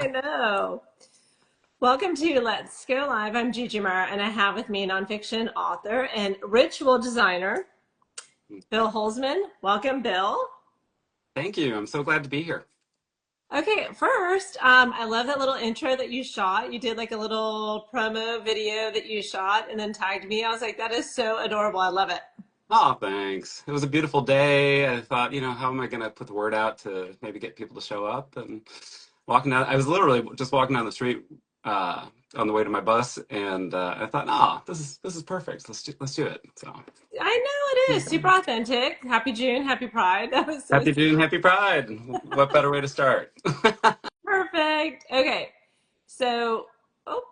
I know. Welcome to Let's Go Live. I'm Gigi Mara, and I have with me nonfiction author and ritual designer, Bill Hulseman. Welcome, Bill. Thank you. I'm so glad to be here. Okay, first, I love that little intro that you shot. You did like a little promo video that you shot and then tagged me. I was like, that is so adorable. I love it. Oh, thanks. It was a beautiful day. I thought, how am I going to put the word out to maybe get people to show up? And walking down, I was literally just walking down the street on the way to my bus, and I thought, this is perfect. Let's do it. So I know it is super authentic. Happy June, happy Pride. That was so happy June, happy Pride. What better way to start? perfect. Okay, so, oh,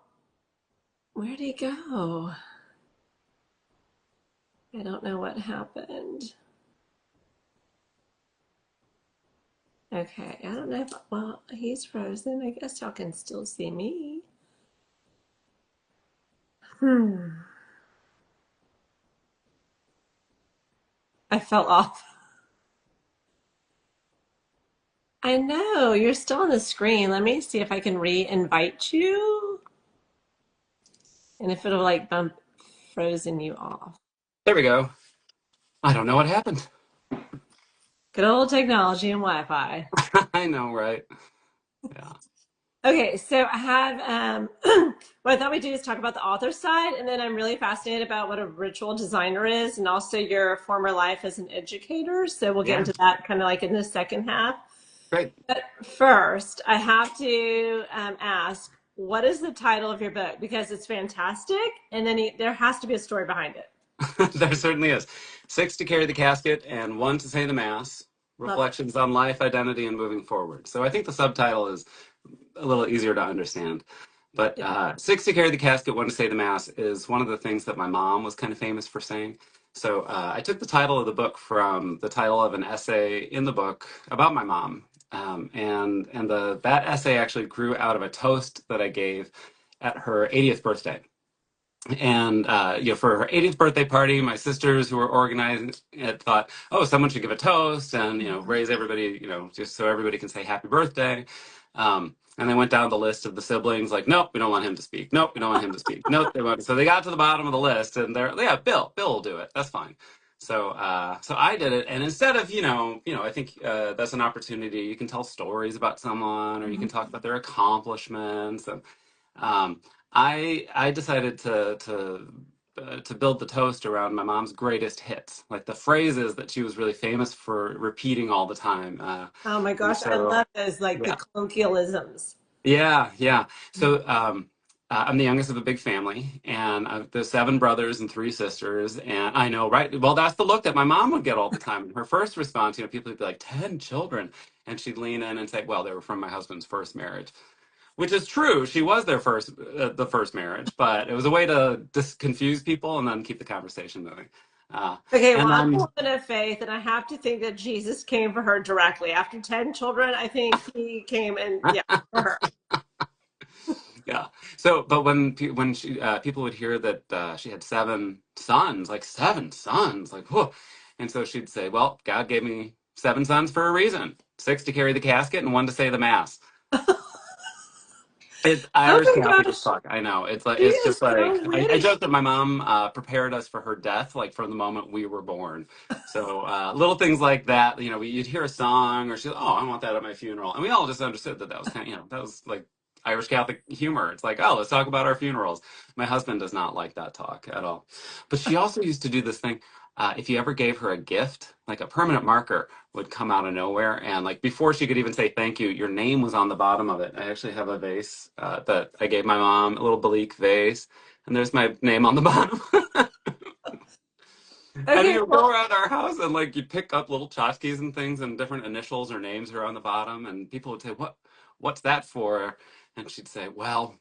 where'd he go? I don't know what happened. Okay, I don't know if, well, he's frozen. I guess y'all can still see me. Hmm. I fell off. I know, you're still on the screen. Let me see if I can re-invite you and if it'll like bump frozen you off. There we go. I don't know what happened. Good old technology and Wi-Fi. I know, right? Yeah. Okay, so I have what I thought we'd do is talk about the author side, and then I'm really fascinated about what a ritual designer is, and also your former life as an educator. So we'll get Yeah. into that kind of like in the second half. Great. But first, I have to ask, what is the title of your book? Because it's fantastic, and then there has to be a story behind it. There certainly is. Six to carry the casket and one to say the mass. Love it. Reflections on life, identity, and moving forward. So I think the subtitle is a little easier to understand. But Yeah. six to carry the casket, one to say the mass is one of the things that my mom was kind of famous for saying. So I took the title of the book from the title of an essay in the book about my mom. And that essay actually grew out of a toast that I gave at her 80th birthday. And for her 80th birthday party, my sisters who were organizing it thought, oh, someone should give a toast and raise everybody, just so everybody can say happy birthday. And they went down the list of the siblings, like, nope, we don't want him to speak. Nope, we don't want him to speak. Nope, they want. So they got to the bottom of the list, and they're, yeah, Bill will do it. That's fine. So I did it, and instead of I think that's an opportunity. You can tell stories about someone, or you can talk about their accomplishments, and um, I decided to build the toast around my mom's greatest hits, like the phrases that she was really famous for repeating all the time. Oh my And gosh, I so, love those like the yeah, colloquialisms. yeah. So I'm the youngest of a big family, and there's seven brothers and three sisters. And I know, right? Well, that's the look that my mom would get all the time. Her first response, people would be like, 10 children. And she'd lean in and say, well, they were from my husband's first marriage. Which is true. She was the first marriage, but it was a way to just confuse people and then keep the conversation moving. Uh, Okay, well, and I'm a then, woman of faith, and I have to think that Jesus came for her directly. After 10 children, I think he came and, yeah, for her. yeah. So, but when she people would hear that she had seven sons, like seven sons, like whoa, and so she'd say, "Well, God gave me seven sons for a reason: six to carry the casket and one to say the mass." It's Oh Irish my Catholic as gosh, fuck. I know. It's like she it's is just like so I witty. joke that my mom prepared us for her death, like from the moment we were born. So little things like that. You'd hear a song, or she's, oh, I want that at my funeral, and we all just understood that that was kind of, that was like Irish Catholic humor. It's like, oh, let's talk about our funerals. My husband does not like that talk at all. But she also used to do this thing. If you ever gave her a gift, like a permanent marker would come out of nowhere, and like before she could even say thank you, your name was on the bottom of it. I actually have a vase that I gave my mom, a little Balik vase, and there's my name on the bottom. And Okay, you would well, go around our house and like you pick up little tchotchkes and things, and different initials or names are on the bottom, and people would say, what's that for?" And she'd say, well,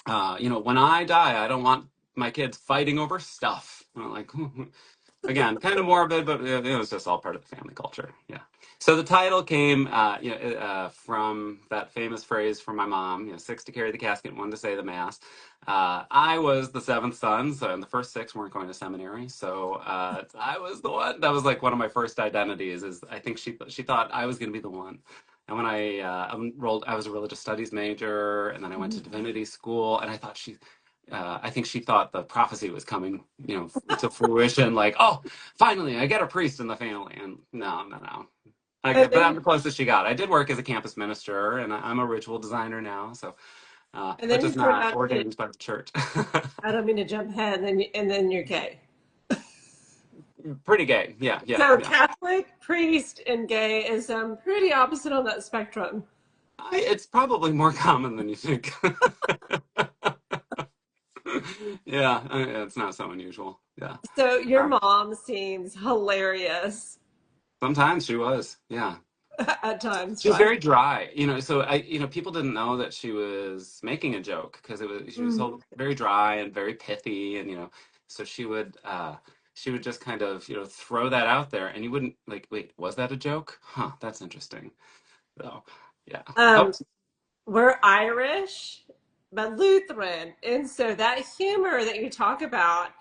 when I die, I don't want my kids fighting over stuff. And I'm like, again, kind of morbid, but it was just all part of the family culture. Yeah. So the title came, from that famous phrase from my mom. Six to carry the casket, one to say the mass. I was the seventh son, so and the first six weren't going to seminary. So I was the one. That was like one of my first identities. Is I think she thought I was going to be the one. And when I enrolled, I was a religious studies major, and then I went to divinity school, and I thought I think she thought the prophecy was coming, to fruition. Like, oh, finally, I get a priest in the family, and no, no, no. And But then I'm the closest she got. I did work as a campus minister, and I'm a ritual designer now, so, and but then you just turned not out to be, ordained by the church. I don't mean to jump ahead, and then you're gay. Pretty gay, yeah, yeah, So yeah. Catholic, priest, and gay is pretty opposite on that spectrum. It's probably more common than you think. Yeah, it's not so unusual. Yeah. So your Uh, mom seems hilarious Sometimes she was, yeah. at times, She was right? very dry, so people didn't know that she was making a joke because she was Mhm. so very dry and very pithy, and so she would just kind of, throw that out there, and you wouldn't like, wait, was that a joke? Huh, that's interesting. So, yeah. Oh, Um, we're Irish, but Lutheran, and so that humor that you talk about,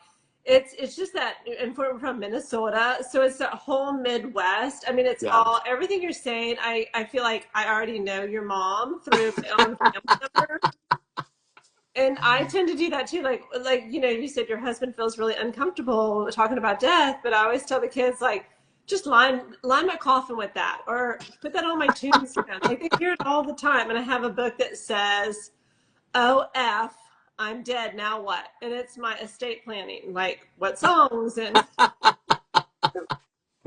it's just that, and we're from Minnesota, so it's that whole Midwest. I mean, it's yeah. all everything you're saying. I feel like I already know your mom through my own family members. And I tend to do that too. Like you said your husband feels really uncomfortable talking about death, but I always tell the kids like, just line my coffin with that, or put that on my tombstone. Like they hear it all the time. And I have a book that says, "Oh F, I'm dead. Now what?" And it's my estate planning, like what songs and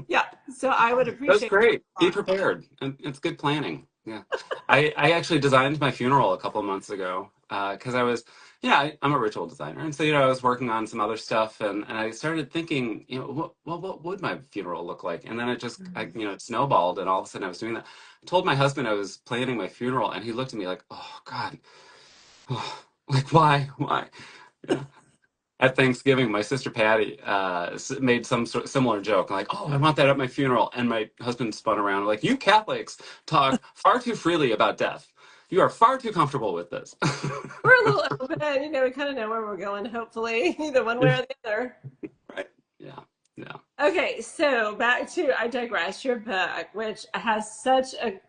yeah. So I would That's appreciate great. that a Be lot. prepared. And it's good planning. Yeah. I actually designed my funeral a couple of months ago because I'm a ritual designer. And so, I was working on some other stuff, and I started thinking, what would my funeral look like? And then it snowballed, and all of a sudden I was doing that. I told my husband I was planning my funeral, and he looked at me like, oh, God, oh, like, why? Why? Yeah. At Thanksgiving, my sister Patty made some sort of similar joke, like, "Oh, I want that at my funeral." And my husband spun around, like, "You Catholics talk far too freely about death. You are far too comfortable with this." We're a little open, we kind of know where we're going, hopefully, either one way or the other. Right? Yeah, yeah. Okay, so back to I digress. Your book, which has such a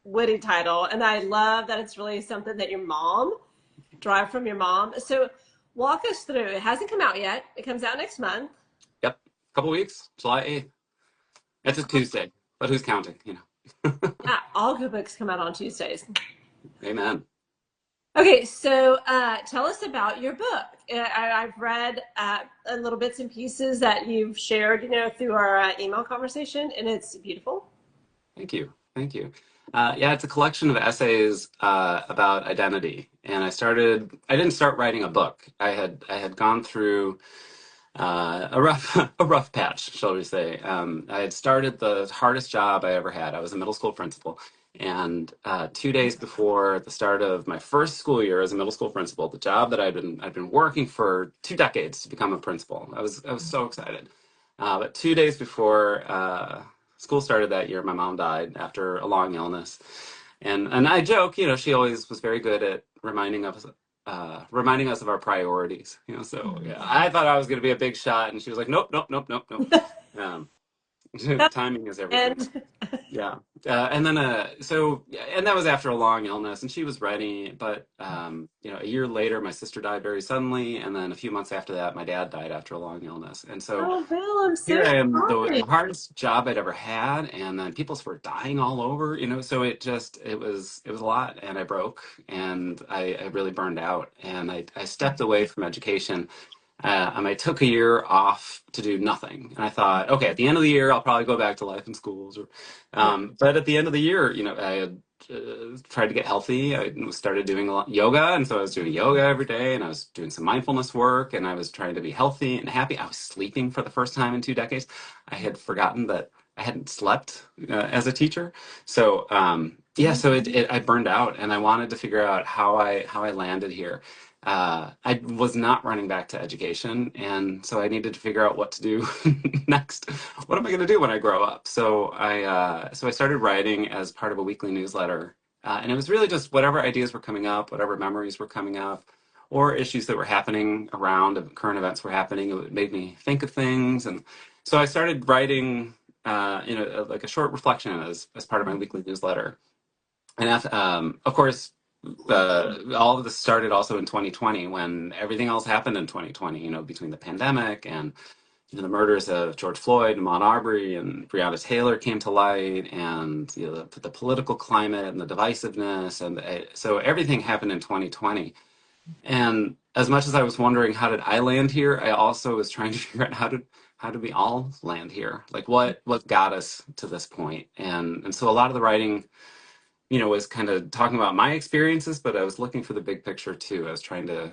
witty title, and I love that it's really something that your mom derived from your mom. So walk us through. It hasn't come out yet. It comes out next month. Yep. Couple weeks, July 8th. It's a Tuesday, but who's counting? Yeah, all good books come out on Tuesdays. Amen. Okay, so tell us about your book. I've read little bits and pieces that you've shared, through our email conversation, and it's beautiful. Thank you. Thank you. Yeah, it's a collection of essays about identity, and I didn't start writing a book. I had gone through a rough a rough patch, shall we say. I had started the hardest job I ever had. I was a middle school principal, and 2 days before the start of my first school year as a middle school principal, the job that I'd been working for 2 decades to become a principal. I was so excited. But 2 days before school started that year, my mom died after a long illness. And I joke, she always was very good at reminding us of our priorities. So yeah, I thought I was going to be a big shot, and she was like, "Nope, nope, nope, nope, nope." Um, Timing is everything. And Yeah. And then, and that was after a long illness, and she was ready. But, a year later, my sister died very suddenly. And then a few months after that, my dad died after a long illness. And so oh, Bill, I'm here so I am, sorry. the hardest job I'd ever had. And then people were dying all over, so it was a lot. And I broke, and I really burned out. And I stepped away from education, and I took a year off to do nothing. And I thought, okay, at the end of the year, I'll probably go back to life in schools. Yeah. But at the end of the year, I had tried to get healthy. I started doing a lot yoga, and so I was doing yoga every day, and I was doing some mindfulness work, and I was trying to be healthy and happy. I was sleeping for the first time in 2 decades. I had forgotten that I hadn't slept as a teacher. So yeah, so I burned out, and I wanted to figure out how I landed here. I was not running back to education, and so I needed to figure out what to do next. What am I going to do when I grow up? So I started writing as part of a weekly newsletter, and it was really just whatever ideas were coming up, whatever memories were coming up, or issues that were happening around, current events were happening. It made me think of things, and so I started writing, like a short reflection as part of my weekly newsletter. of course, all of this started also in 2020 when everything else happened in 2020, between the pandemic and the murders of George Floyd and Ahmaud Arbery and Breonna Taylor came to light, and the political climate and the divisiveness, and so everything happened in 2020. And as much as I was wondering how did I land here, I also was trying to figure out how did we all land here? Like what got us to this point? And so a lot of the writing, was kind of talking about my experiences, but I was looking for the big picture too. I was trying to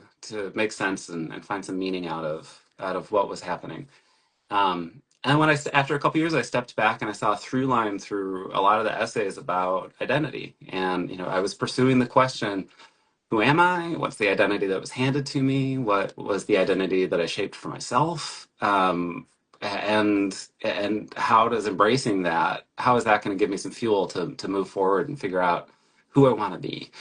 make sense and find some meaning out of what was happening. And after a couple years, I stepped back and I saw a through line through a lot of the essays about identity. And, I was pursuing the question, who am I? What's the identity that was handed to me? What was the identity that I shaped for myself? And how does embracing that, how is that going to give me some fuel to move forward and figure out who I want to be?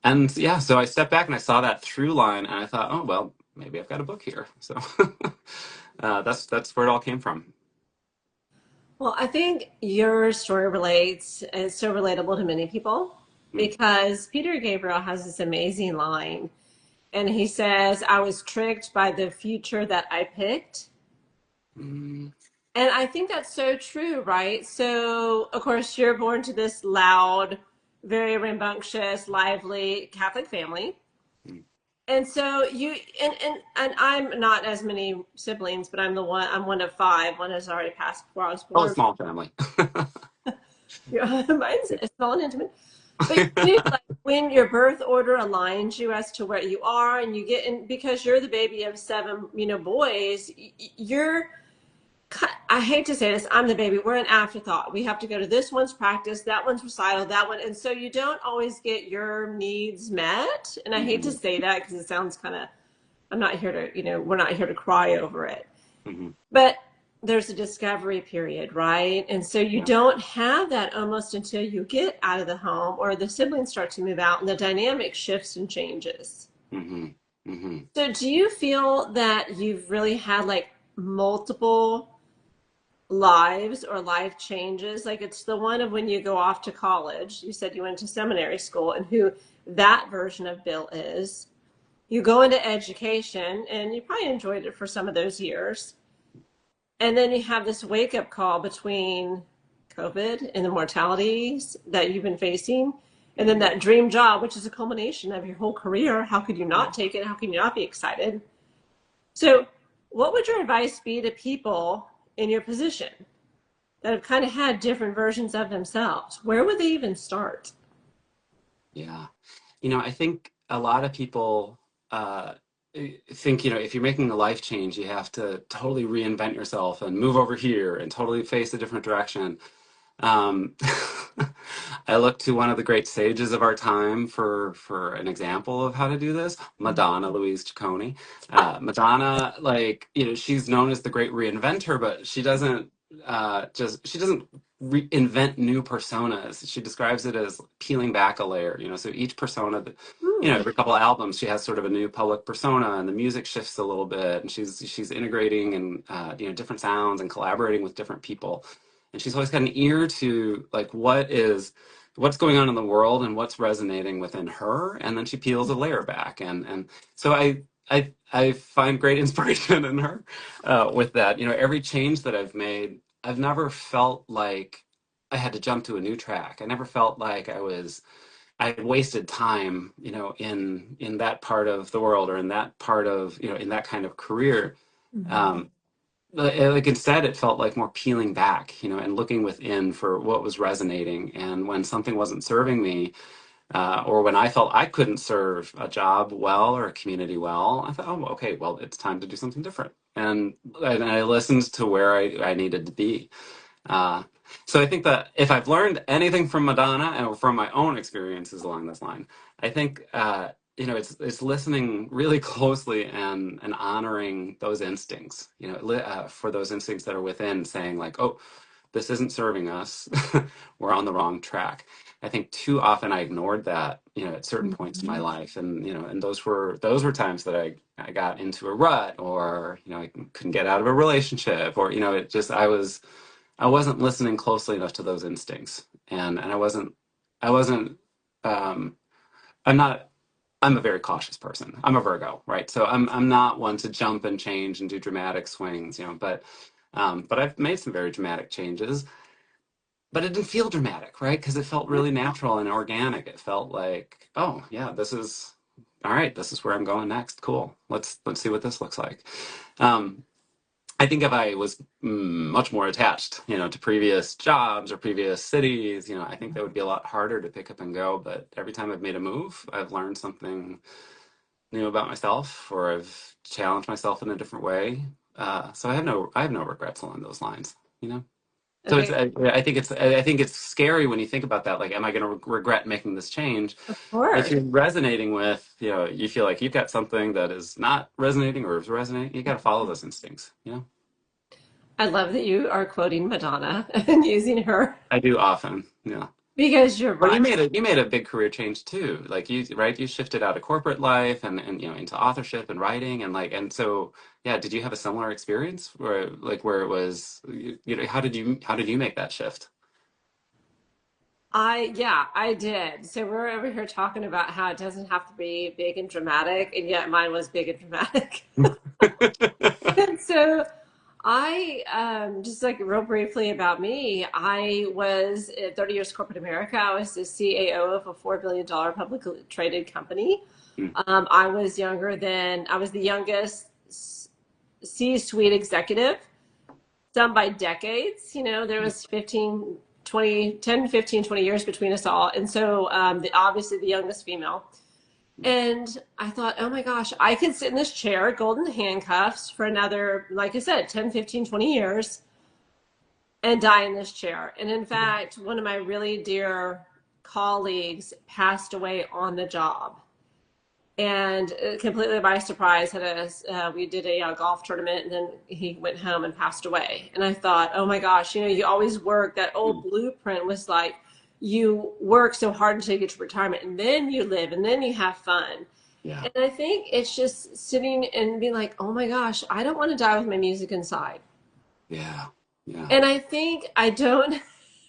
And yeah, so I stepped back and I saw that through line and I thought, oh, well, maybe I've got a book here. So that's where it all came from. Well, I think your story is so relatable to many people Mm. because Peter Gabriel has this amazing line, and he says, I was tricked by the future that I picked. Mm. And I think that's so true, right? So, of course, you're born to this loud, very rambunctious, lively Catholic family. Mm. And so and I'm not as many siblings, but I'm one of five. One has already passed before I was Oh, a born. small family. Mine's small and intimate. But you like when your birth order aligns you as to where you are, and you get in because you're the baby of seven, boys. You're. I hate to say this. I'm the baby. We're an afterthought. We have to go to this one's practice, that one's recital, that one, and so you don't always get your needs met. And I hate to Mm-hmm. say that because it sounds kind of. I'm not here to, we're not here to cry over it. Mm-hmm. But there's a discovery period, right? And so you Yeah. don't have that almost until you get out of the home or the siblings start to move out and the dynamic shifts and changes. Mm-hmm. Mm-hmm. So do you feel that you've really had like multiple lives or life changes? Like it's the one of when you go off to college, you said you went to seminary school, and who that version of Bill is. You go into education and you probably enjoyed it for some of those years. And then you have this wake up call between COVID and the mortalities that you've been facing. And then Mm-hmm. that dream job, which is a culmination of your whole career. How could you Yeah. not take it? How can you not be excited? So, what would your advice be to people in your position that have kind of had different versions of themselves? Where would they even start? Yeah. I think a lot of people think, if you're making a life change, you have to totally reinvent yourself and move over here and totally face a different direction. Um, I look to one of the great sages of our time for an example of how to do this, Madonna Louise Ciccone. Madonna, like, she's known as the great reinventor, but she doesn't reinvent new personas. She describes it as peeling back a layer, so each persona that, Hmm. every couple of albums, she has sort of a new public persona, and the music shifts a little bit, and she's integrating and different sounds and collaborating with different people, and she's always got an ear to like what's going on in the world and what's resonating within her, and then she peels a layer back, and so I find great inspiration in her with that. Every change that I've made, I've never felt like I had to jump to a new track. I never felt like I had wasted time, in that part of the world, or in that part of, in that kind of career. Mhm. Um, like instead, it felt like more peeling back, and looking within for what was resonating. And when something wasn't serving me, or when I felt I couldn't serve a job well or a community well, I thought, oh, okay, well, it's time to do something different. And I listened to where I needed to be. Uh, so I think that if I've learned anything from Madonna and from my own experiences along this line, I think it's listening really closely and honoring those instincts. For those instincts that are within, saying like, oh, this isn't serving us. We're on the wrong track. I think too often I ignored that, at certain points in my Mhm. life, and those were times that I got into a rut, or I couldn't get out of a relationship, or I wasn't listening closely enough to those instincts, and I wasn't I wasn't, um, I'm not, I'm a very cautious person. I'm a Virgo, right? So I'm not one to jump and change and do dramatic swings, but I've made some very dramatic changes, but it didn't feel dramatic, right? Because it felt really natural and organic. It felt like, oh yeah, this is all right. This is where I'm going next. Cool. Let's see what this looks like. Um, I think if I was much more attached, to previous jobs or previous cities, I think that would be a lot harder to pick up and go. But every time I've made a move, I've learned something new about myself, or I've challenged myself in a different way. So I have no regrets along those lines. So Okay, I think it's scary when you think about that. Like, am I going to regret making this change? of If course. you're resonating with, you feel like you've got something that is not resonating or is resonating, you got to follow those instincts. I love that you are quoting Madonna and using her I do often. Yeah. because you're Well, you right. made a big career change too. Like right? You shifted out of corporate life and into authorship and writing and so yeah. Did you have a similar experience where it was how did you make that shift? Yeah, I did. So we're over here talking about how it doesn't have to be big and dramatic, and yet mine was big and dramatic. And so just like real briefly about me, I was 30 years corporate America. I was the CAO of a $4 billion publicly traded company. I was the youngest C-suite executive, done by decades. There was 15, 20, 10, 15, 20 years between us all. And so obviously the youngest female. And I thought, oh my gosh, I could sit in this chair, golden handcuffs, for another, like I said, 10, 15, 20 years and die in this chair. And in fact, one of my really dear colleagues passed away on the job. And completely by surprise, we did a golf tournament, and then he went home and passed away. And I thought, oh my gosh, you always work. That old blueprint was like, you work so hard until you get to retirement, and then you live, and then you have fun. Yeah. And I think it's just sitting and being like, oh my gosh, I don't want to die with my music inside. Yeah. Yeah. And I think I don't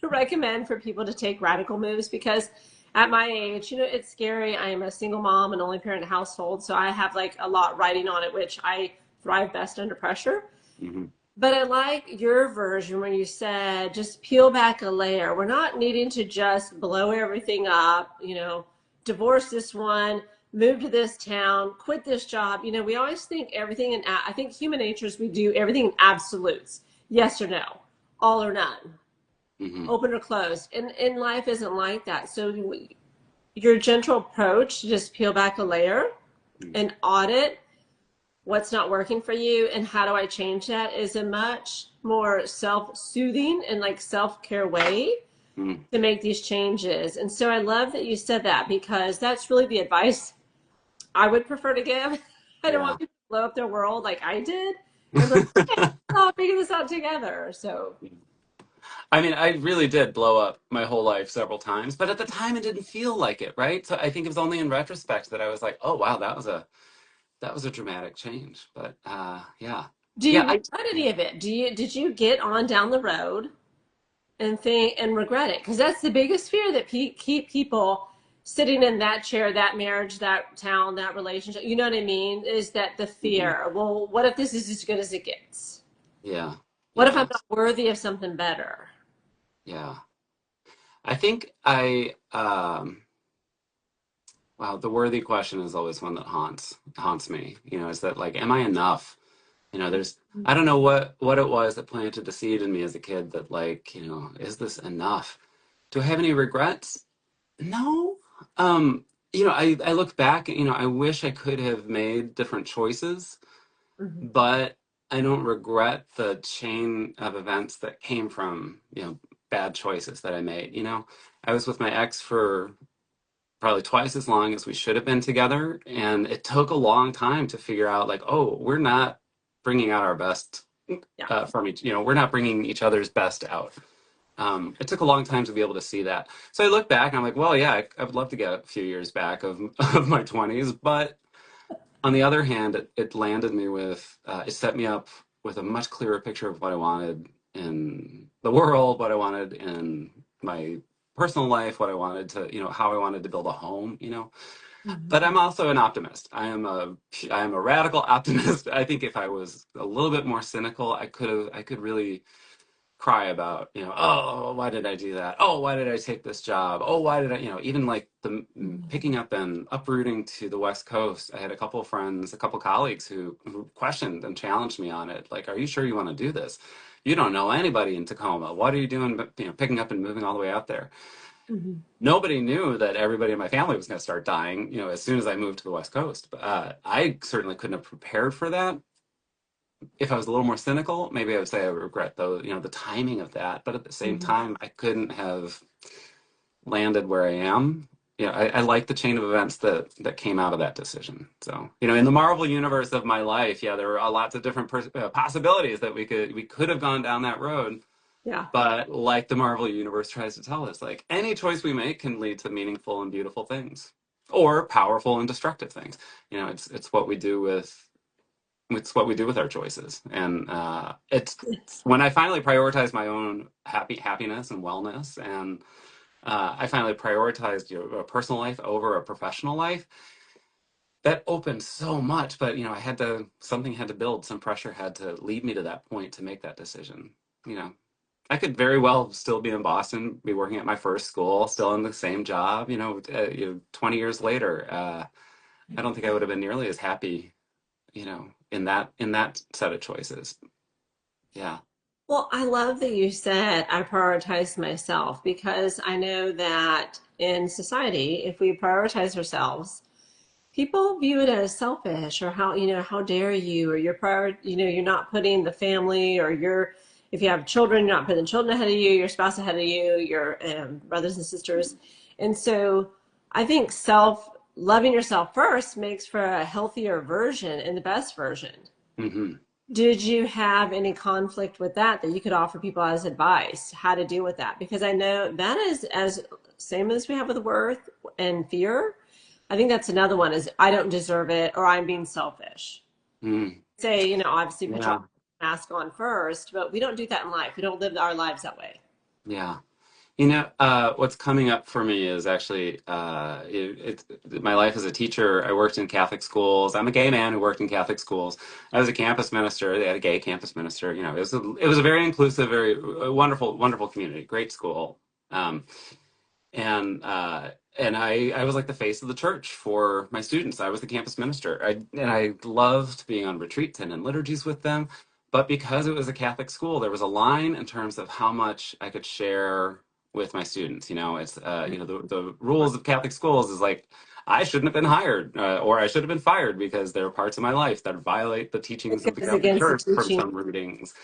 recommend for people to take radical moves because at my age, it's scary. I am a single mom and only parent household, so I have like a lot riding on it, which I thrive best under pressure. Hmm. But I like your version when you said just peel back a layer. We're not needing to just blow everything up, divorce this one, move to this town, quit this job. We always think everything, and I think human nature is we do everything in absolutes, yes or no, all or none, Hmm. open or closed. And life isn't like that. So your gentle approach to just peel back a layer and audit what's not working for you and how do I change that is a much more self-soothing and like self-care way Hmm. to make these changes. And so I love that you said that because that's really the advice I would prefer to give. I don't Yeah. want people to blow up their world like I did and be like, okay, let's all figure this out together. So I mean, I really did blow up my whole life several times, but at the time it didn't feel like it, right? So I think it was only in retrospect that I was like, "Oh, wow, that was a dramatic change." But yeah, do you yeah, regret any of it? Did you get on down the road and think and regret it? Because that's the biggest fear that keep people sitting in that chair, that marriage, that town, that relationship. You know what I mean? Is that the mhm, fear? Well, what if this is as good as it gets? yeah, What if I'm yeah, not worthy of something better? yeah. I think wow, the worthy question is always one that haunts me. Is that like, am I enough? There's I don't know what it was that planted the seed in me as a kid that like, is this enough? Do I have any regrets? No. Um, I look back, I wish I could have made different choices, Mhm. but I don't regret the chain of events that came from, bad choices that I made. I was with my ex for probably twice as long as we should have been together, and it took a long time to figure out like, oh, we're not bringing out our best Yeah. from each, we're not bringing each other's best out. It took a long time to be able to see that. So I look back and I'm like, well, yeah, I would love to get a few years back of of my 20s, but on the other hand, it landed me with it set me up with a much clearer picture of what I wanted in the world, what I wanted in my personal life, what I wanted to, how I wanted to build a home, Mhm. but I'm also an optimist. I am a radical optimist. I think if I was a little bit more cynical, I could really cry about, oh, why did I do that? Oh, why did I take this job? Oh, why did I, even like the picking up and uprooting to the West Coast. I had a couple of friends, a couple of colleagues who questioned and challenged me on it. Like, are you sure you want to do this? You don't know anybody in Tacoma. What are you doing, picking up and moving all the way out there? Mhm. Nobody knew that everybody in my family was going to start dying, as soon as I moved to the West Coast. I certainly couldn't have prepared for that. If I was a little more cynical, maybe I would say I regret the timing of that. But at the same Mhm. time, I couldn't have landed where I am. I like the chain of events that came out of that decision. So, in the Marvel universe of my life, yeah, there were lots of different possibilities that we could have gone down that road. Yeah. But like the Marvel universe tries to tell us, like any choice we make can lead to meaningful and beautiful things, or powerful and destructive things. It's what we do with our choices, and it's when I finally prioritized my own happiness and wellness, and I finally prioritized a personal life over a professional life. That opened so much, but something had to build, some pressure had to lead me to that point to make that decision. You know, I could very well still be in Boston, be working at my first school, still in the same job. 20 years later, I don't think I would have been nearly as happy. In that set of choices. Yeah. Well, I love that you said I prioritize myself because I know that in society, if we prioritize ourselves, people view it as selfish or how dare you, or you're not putting the family or if you have children, you're not putting the children ahead of you, your spouse ahead of you, your brothers and sisters. And so I think loving yourself first makes for a healthier version and the best version. Hmm. Did you have any conflict with that you could offer people as advice, how to deal with that? Because I know that is as same as we have with worth and fear. I think that's another one is I don't deserve it or I'm being selfish. Mm. Say, obviously put your Yeah. mask on first, but we don't do that in life. We don't live our lives that way. Yeah. What's coming up for me is actually my life as a teacher. I worked in Catholic schools. I'm a gay man who worked in Catholic schools. I was a campus minister. They had a gay campus minister. It was a very inclusive, very wonderful, wonderful community. Great school. Um, and I was like the face of the church for my students. I was the campus minister. I loved being on retreats and in liturgies with them. But because it was a Catholic school, there was a line in terms of how much I could share with my students. It's the rules of Catholic schools is like I shouldn't have been hired, or I should have been fired because there are parts of my life that violate the teachings of It the goes Catholic against the Church from teaching. some readings.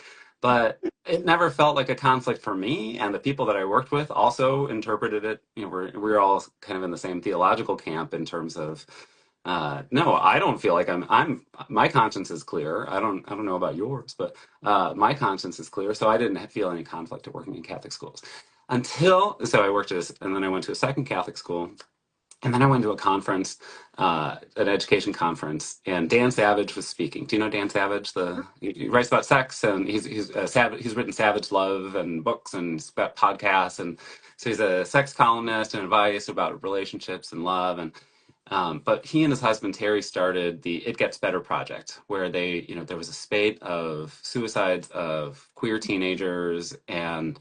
But it never felt like a conflict for me, and the people that I worked with also interpreted it. We're all kind of in the same theological camp in terms of, no, I don't feel like my conscience is clear. I don't know about yours, but my conscience is clear, so I didn't feel any conflict at working in Catholic schools so I and then I went to a second Catholic school, and then I went to a conference, an education conference, and Dan Savage was speaking. Do you know Dan Savage? He writes about sex, and he's written Savage Love and books, and he's got podcasts, and so he's a sex columnist and advice about relationships and love. And but he and his husband Terry started the It Gets Better project, where there was a spate of suicides of queer teenagers, and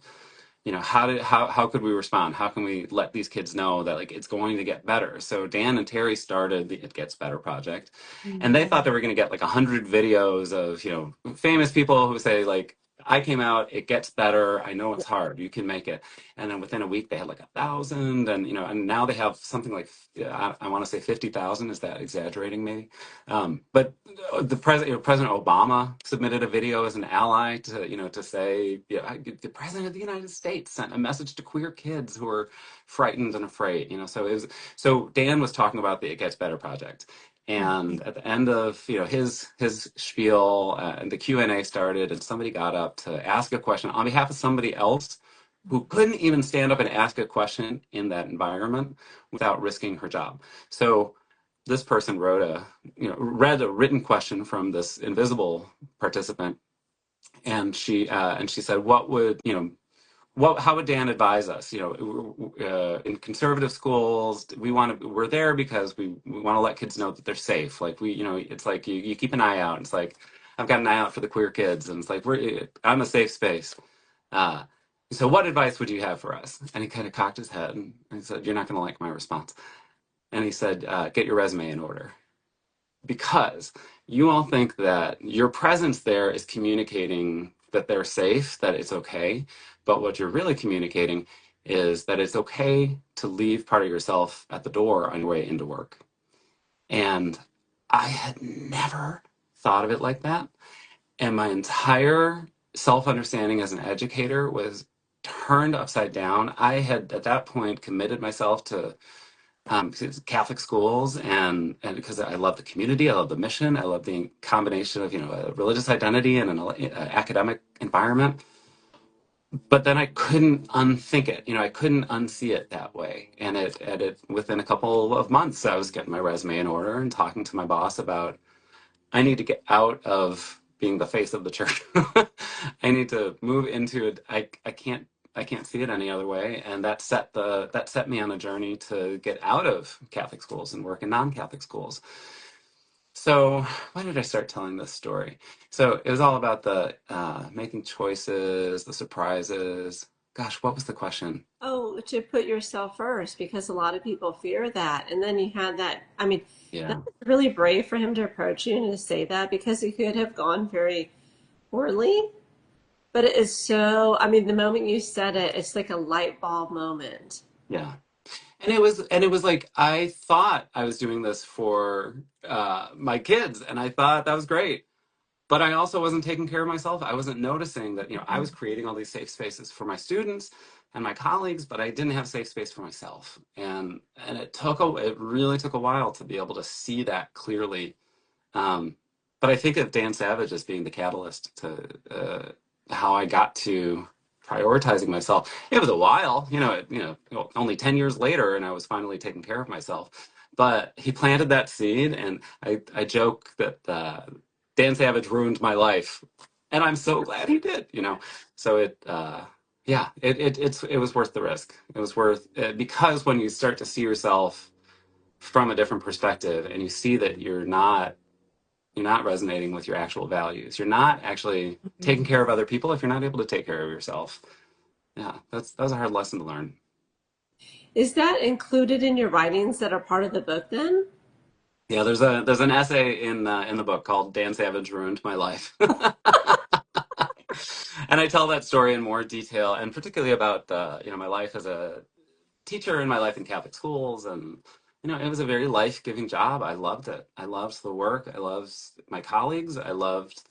how could we respond? How can we let these kids know that like it's going to get better? So Dan and Terry started the It Gets Better project, and they thought they were going to get like 100 videos of famous people who say like, I came out, it gets better, I know it's hard, you can make it. And then within a week they had like 1,000, and now they have something like, I want to say 50,000. Is that exaggerating maybe? But the President Obama submitted a video as an ally to say, the president of the United States sent a message to queer kids who are frightened and afraid. So Dan was talking about the It Gets Better project, and at the end of his spiel, and the Q&A started, and somebody got up to ask a question on behalf of somebody else who couldn't even stand up and ask a question in that environment without risking her job. So this person read a written question from this invisible participant, and she said, how would Dan advise us? In conservative schools, we're there because we want to let kids know that they're safe. Like it's like you keep an eye out. It's like I've got an eye out for the queer kids, and it's like I'm a safe space. Uh, so what advice would you have for us? And he kind of cocked his head and he said, "You're not going to like my response." And he said, "Get your resume in order." Because you all think that your presence there is communicating that they're safe, that it's okay. But what you're really communicating is that it's okay to leave part of yourself at the door on your way into work. And I had never thought of it like that. And my entire self-understanding as an educator was turned upside down. I had at that point committed myself to Catholic schools, and because I love the community, I love the mission, I love the combination of a religious identity and an academic environment. But then I couldn't unthink it. I couldn't unsee it that way. And it within a couple of months, I was getting my resume in order and talking to my boss about I need to get out of being the face of the church. I need to move into it. I can't see it any other way. And that set me on a journey to get out of Catholic schools and work in non-Catholic schools. So why did I start telling this story? So it was all about the making choices, the surprises. Gosh, what was the question? Oh, to put yourself first, because a lot of people fear that. And then you had that, I mean, that's Yeah. really brave for him to approach you and to say that because it could have gone very poorly. But it is so, I mean, the moment you said it, it's like a light bulb moment. Yeah. And it was like I thought I was doing this for my kids, and I thought that was great. But I also wasn't taking care of myself. I wasn't noticing that I was creating all these safe spaces for my students and my colleagues, but I didn't have safe space for myself. And it really took a while to be able to see that clearly. Um, but I think of Dan Savage as being the catalyst to how I got to prioritizing myself. It was a while, only 10 years later, and I was finally taking care of myself. But he planted that seed, and I joke that Dan Savage ruined my life, and I'm so glad he did. So it was worth the risk. It was worth because when you start to see yourself from a different perspective, and you see that you're not resonating with your actual values. You're not actually taking care of other people if you're not able to take care of yourself. Yeah, that was a hard lesson to learn. Is that included in your writings that are part of the book then? Yeah, there's an essay in the book called "Dan Savage Ruined My Life," and I tell that story in more detail, and particularly about my life as a teacher and my life in Catholic schools, and it was a very life-giving job. I loved it. I loved the work. I loved my colleagues. I loved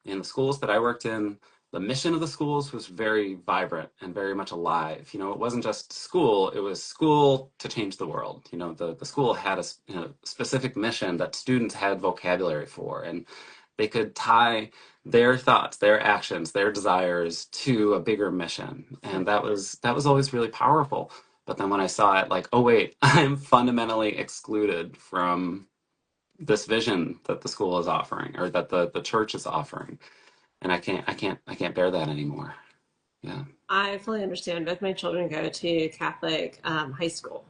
in the schools that I worked in, the mission of the schools was very vibrant and very much alive. It wasn't just school, it was school to change the world. The school had a specific mission that students had vocabulary for, and they could tie their thoughts, their actions, their desires to a bigger mission. And that was always really powerful. But then when I saw it, like, oh wait, I'm fundamentally excluded from this vision that the school is offering or that the church is offering, and I can't bear that anymore. Yeah. I fully understand. Both my children go to Catholic high school.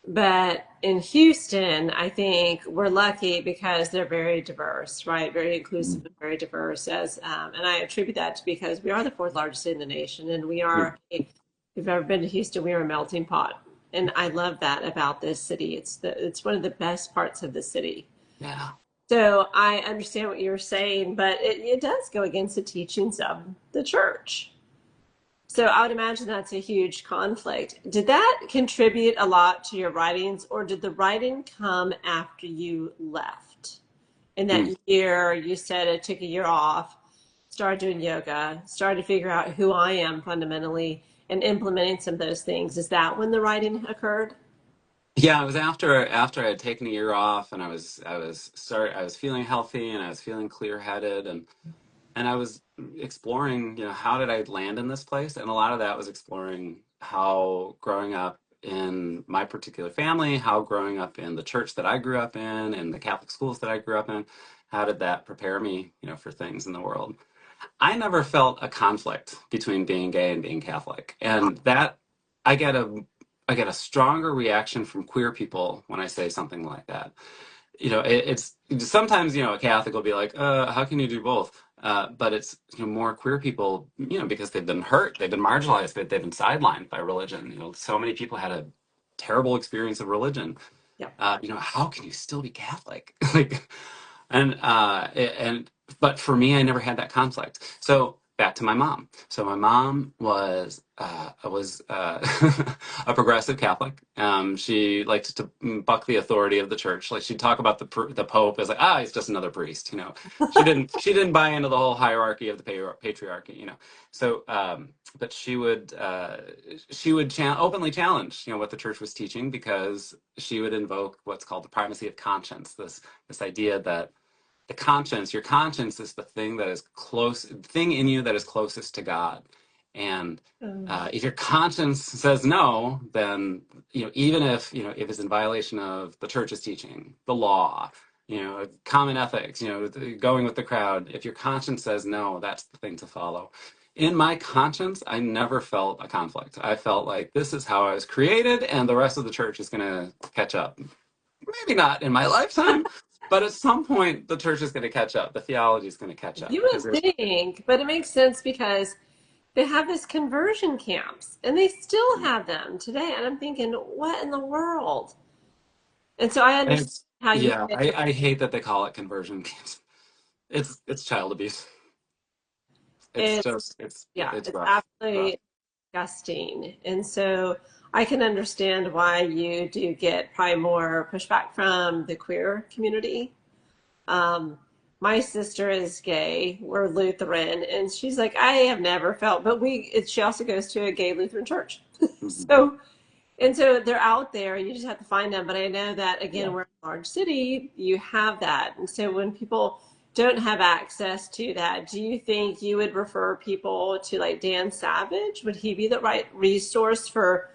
But in Houston, I think we're lucky because they're very diverse, right? Very inclusive and very diverse. And I attribute that to because we are the fourth largest city in the nation, and we Mm. are. If you've ever been to Houston, we are a melting pot, and I love that about this city. It's one of the best parts of the city. Yeah. So I understand what you're saying, but it does go against the teachings of the church. So I would imagine that's a huge conflict. Did that contribute a lot to your writings, or did the writing come after you left? In that Mm. year, you said it took a year off, started doing yoga, started to figure out who I am fundamentally, and implementing some of those things. Is that when the writing occurred? Yeah, it was after I had taken a year off, and I was feeling healthy, and I was feeling clear-headed, and I was exploring, how did I land in this place? And a lot of that was exploring how growing up in my particular family, how growing up in the church that I grew up in, and the Catholic schools that I grew up in, how did that prepare me, for things in the world? I never felt a conflict between being gay and being Catholic, and that I get a I get a stronger reaction from queer people when I say something like that. It's sometimes, a Catholic will be like, how can you do both? But it's, more queer people, because they've been hurt, they've been marginalized, they've been sidelined by religion. So many people had a terrible experience of religion. Yeah. How can you still be Catholic? Like, and but for me, I never had that conflict. So back to my mom. So my mom was a progressive Catholic. She liked to buck the authority of the church. Like she'd talk about the Pope as like, he's just another priest. She didn't buy into the whole hierarchy of the patriarchy. So but she would openly challenge what the church was teaching, because she would invoke what's called the primacy of conscience. This idea that your conscience is the thing in you that is closest to God. And if your conscience says no, then, even if it's in violation of the church's teaching, the law, common ethics, going with the crowd, if your conscience says no, that's the thing to follow. In my conscience, I never felt a conflict. I felt like this is how I was created, and the rest of the church is going to catch up. Maybe not in my lifetime, but at some point, the church is going to catch up. The theology is going to catch up. You would think, but it makes sense because they have this conversion camps and they still have them today. And I'm thinking, what in the world? And so I understand how you Yeah, get I hate that they call it conversion camps. It's child abuse. It's it's just yeah, it's it's rough. Rough. absolutely disgusting. And so I can understand why you do get probably more pushback from the queer community. Um, my sister is gay. We're Lutheran, and she's like, I have never felt, but she also goes to a gay Lutheran church. Mhm. So, and so they're out there. You just have to find them. But I know that Yeah. again, we're in a large city. You have that, and so when people don't have access to that, do you think you would refer people to like Dan Savage? Would he be the right resource for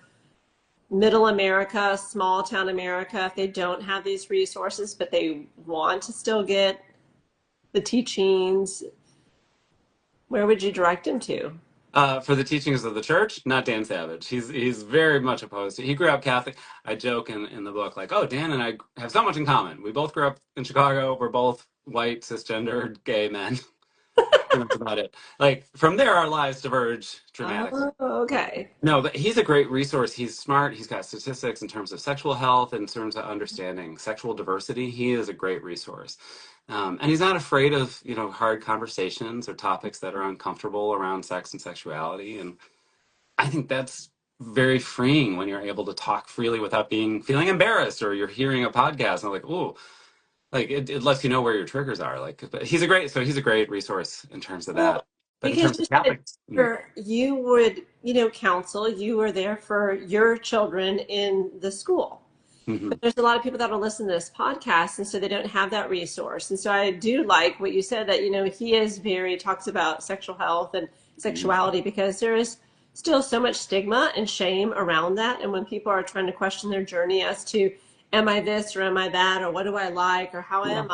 middle America, small town America, if they don't have these resources, but they want to still get the teachings? Where would you direct them to? For the teachings of the church, not Dan Savage. He's very much opposed to. He grew up Catholic. I joke in the book like, oh, Dan and I have so much in common. We both grew up in Chicago. We're both white, cisgendered, gay men. That's about it. Like from there, our lives diverge dramatically. Oh, okay. No, but he's a great resource. He's smart. He's got statistics in terms of sexual health, in terms of understanding sexual diversity. He is a great resource. And he's not afraid of, hard conversations or topics that are uncomfortable around sex and sexuality. And I think that's very freeing when you're able to talk freely without feeling embarrassed, or you're hearing a podcast and like, ooh, like it lets you know where your triggers are. Like, but he's a great resource in terms of Well, that. But in because terms you of said Catholic, you would, counsel, you were there for your children in the school. But mhm, there's a lot of people that will listen to this podcast, and so they don't have that resource. And so I do like what you said that, talks about sexual health and mhm, sexuality because there is still so much stigma and shame around that. And when people are trying to question their journey as to, am I this or am I that, or what do I like, or how yeah,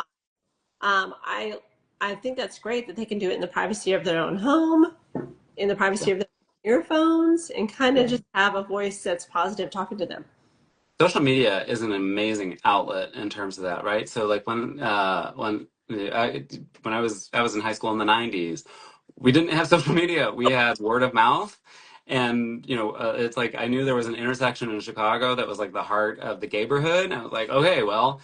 am I? I think that's great that they can do it in the privacy of their own home, in the yeah, privacy of their earphones, and kind of yeah. just have a voice that's positive talking to them. Social media is an amazing outlet in terms of that, right? So like when I was in high school in the 90s, we didn't have social media. We had word of mouth. And it's like I knew there was an intersection in Chicago that was like the heart of the neighborhood. And I was like, okay, well,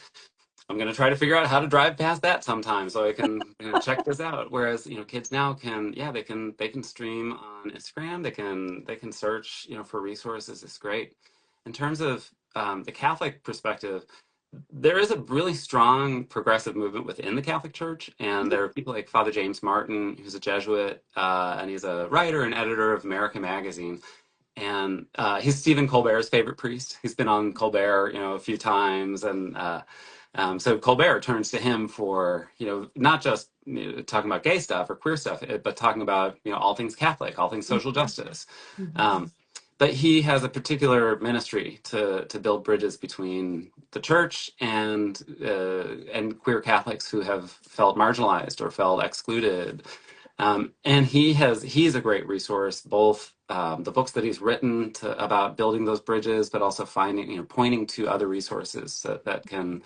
I'm gonna try to figure out how to drive past that sometime so I can check this out. Whereas kids now they can stream on Instagram. They can search for resources. It's great. In terms of the Catholic perspective, there is a really strong progressive movement within the Catholic Church, and there are people like Father James Martin, who's a Jesuit, and he's a writer and editor of America Magazine. And he's Stephen Colbert's favorite priest. He's been on Colbert, a few times, and so Colbert turns to him for, not just talking about gay stuff or queer stuff, but talking about, all things Catholic, all things social justice. Mhm. Um, but he has a particular ministry to build bridges between the church and queer Catholics who have felt marginalized or felt excluded. And he's a great resource, both the books that he's written about building those bridges, but also finding, pointing to other resources that can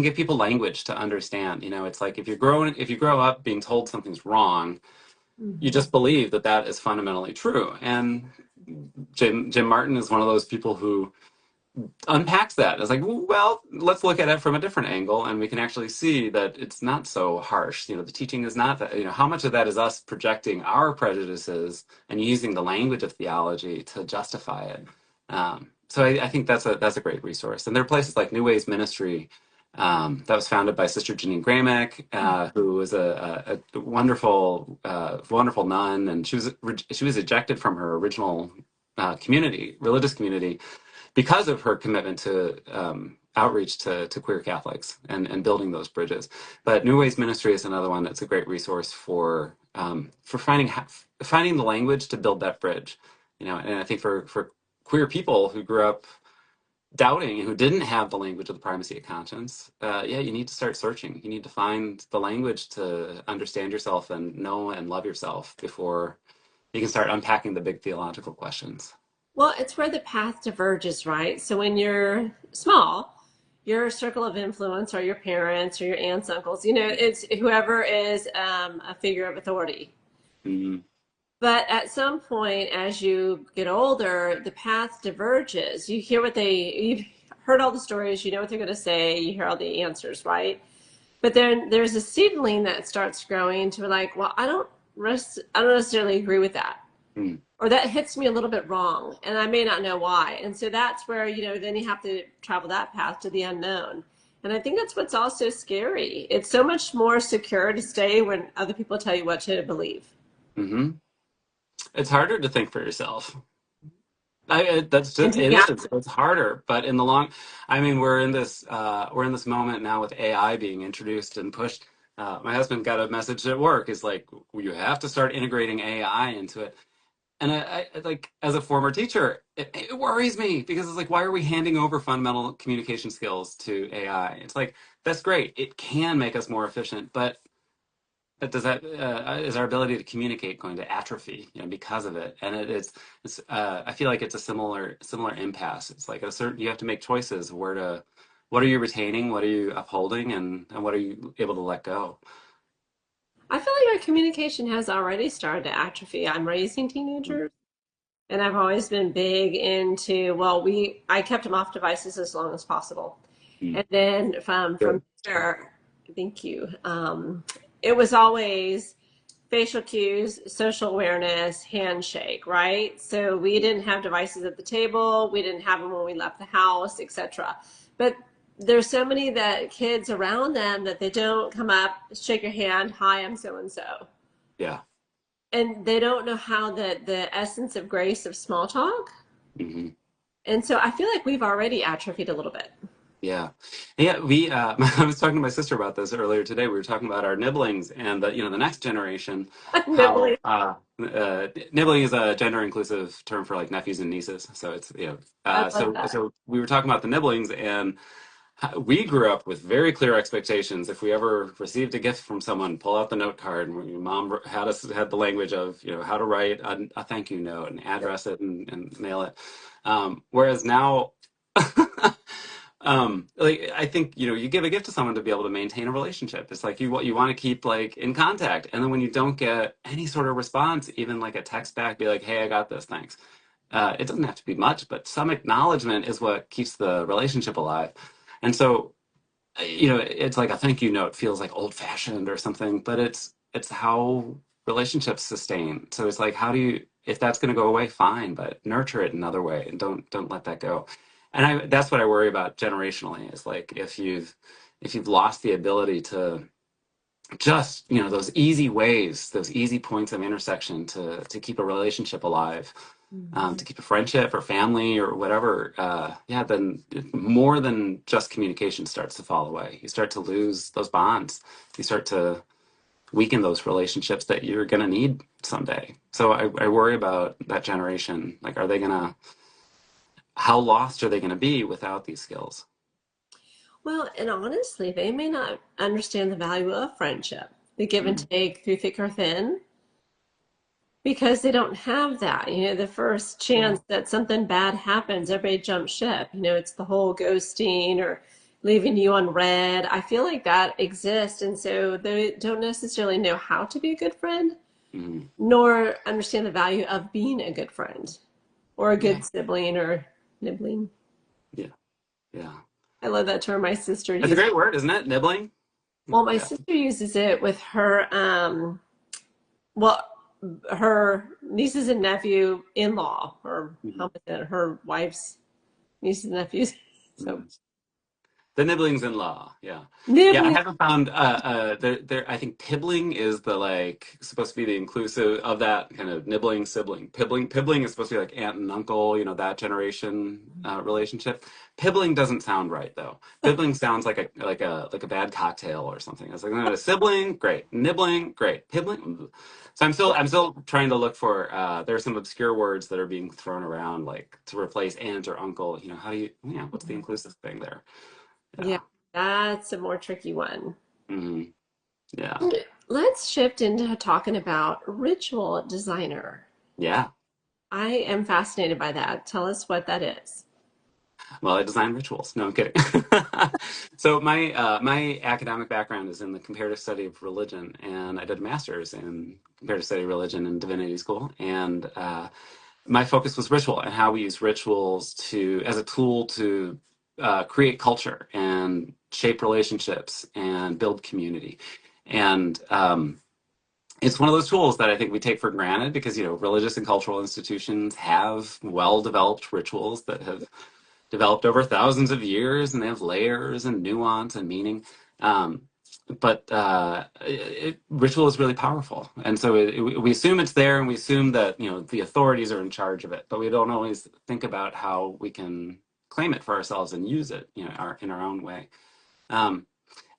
give people language to understand. It's like if you grow up being told something's wrong, you Mhm. just believe that that is fundamentally true. And Jim Martin is one of those people who unpacks that. It's like, well, let's look at it from a different angle, and we can actually see that it's not so harsh. The teaching is not that. How much of that is us projecting our prejudices and using the language of theology to justify it. So I think that's a great resource. And there are places like New Ways Ministry that was founded by Sister Janine Gramick, who was a wonderful, wonderful nun, and she was ejected from her original religious community, because of her commitment to outreach to queer Catholics and building those bridges. But New Ways Ministry is another one that's a great resource for finding the language to build that bridge. And I think for queer people who grew up doubting and who didn't have the language of the primacy of conscience, yeah, you need to start searching. You need to find the language to understand yourself and know and love yourself before you can start unpacking the big theological questions. Well, it's where the path diverges, right? So when you're small, your circle of influence are your parents or your aunts, uncles, it's whoever is a figure of authority. Mhm. But at some point, as you get older, the path diverges. You've heard all the stories, you know what they're going to say, you hear all the answers, right? But then there's a seedling that starts growing to like, well, I don't necessarily agree with that. Mm. Or that hits me a little bit wrong, and I may not know why. And so that's where, then you have to travel that path to the unknown. And I think that's what's also scary. It's so much more secure to stay when other people tell you what to believe. hmm It's harder to think for yourself. That's And just to it be is. It's harder, but in the long, I mean, we're in this moment now with AI being introduced and pushed. My husband got a message at work. Is like, you have to start integrating AI into it. And like, as a former teacher, it worries me, because it's like, why are we handing over fundamental communication skills to AI? It's like, that's great. It can make us more efficient, but is our ability to communicate going to atrophy, because of it? And I feel like it's a similar impasse. It's like you have to make choices what are you retaining, what are you upholding, and what are you able to let go? I feel like my communication has already started to atrophy. I'm raising teenagers, and I've always been big into, well, I kept them off devices as long as possible. Mm. And then from Good. there, thank you. It was always facial cues, social awareness, handshake, right? So we didn't have devices at the table, we didn't have them when we left the house, etc. But there's so many that kids around them that they don't come up, shake your hand, hi, I'm so and so. Yeah. And they don't know how the essence of grace of small talk. hmm And so I feel like we've already atrophied a little bit. Yeah, yeah. We I was talking to my sister about this earlier today. We were talking about our nibblings and the next generation. How Nibbling. nibbling is a gender inclusive term for like nephews and nieces. So it's I love so that. so we were talking about the nibblings, and we grew up with very clear expectations. If we ever received a gift from someone, pull out the note card, and your mom had the language of how to write a thank you note and address it and mail it. Whereas now. Like, I think you give a gift to someone to be able to maintain a relationship. It's like you want to keep like in contact, and then when you don't get any sort of response, even like a text back, be like, "Hey, I got this, thanks." It doesn't have to be much, but some acknowledgement is what keeps the relationship alive. And so, it's like a thank you note feels like old fashioned or something, but it's how relationships sustain. So it's like, how do you, if that's going to go away, fine, but nurture it another way, and don't let that go. And that's what I worry about generationally, is like, if you've lost the ability to just, those easy ways, those easy points of intersection to keep a relationship alive, Mhm. to keep a friendship or family or whatever, yeah, then more than just communication starts to fall away. You start to lose those bonds. You start to weaken those relationships that you're going to need someday. So I worry about that generation. Like, how lost are they going to be without these skills? Well, and honestly, they may not understand the value of friendship, the give and Mm, take through thick or thin. because they don't have that. The first Yeah. chance that something bad happens, everybody jumps ship. It's the whole ghosting or leaving you on red. I feel like that exists. And so they don't necessarily know how to be a good friend, Mhm. nor understand the value of being a good friend or a Yeah. good sibling or nibbling. Yeah. Yeah. I love that term. My sister It's a uses. great word, isn't it? Nibbling. Well, my Yeah. sister uses it with her. Well, her nieces and nephew in-law, or how Mhm. was it? Her wife's nieces and nephews. So Mhm. The nibblings in law, yeah, yeah. I nibbling. haven't found there. I think pibbling is the like supposed to be the inclusive of that kind of nibbling sibling. Pibbling is supposed to be like aunt and uncle, that generation relationship. Pibbling doesn't sound right though. Pibbling sounds like a bad cocktail or something. It's like a sibling, great. Nibbling, great. Pibbling. So I'm still trying to look for. There are some obscure words that are being thrown around like to replace aunt or uncle. How do you? Yeah, what's the inclusive thing there? Yeah, Yeah. that's a more tricky one. Hmm. Yeah. Let's shift into talking about ritual designer. Yeah. I am fascinated by that. Tell us what that is. Well, I design rituals. No, I'm kidding. So my academic background is in the comparative study of religion, and I did a master's in comparative study of religion in divinity school. And my focus was ritual and how we use rituals to as a tool to create culture and shape relationships and build community. And it's one of those tools that I think we take for granted because, religious and cultural institutions have well-developed rituals that have developed over thousands of years, and they have layers and nuance and meaning. Um, but ritual is really powerful, and so we assume it's there, and we assume that the authorities are in charge of it, but we don't always think about how we can claim it for ourselves and use it, in our own way. Um,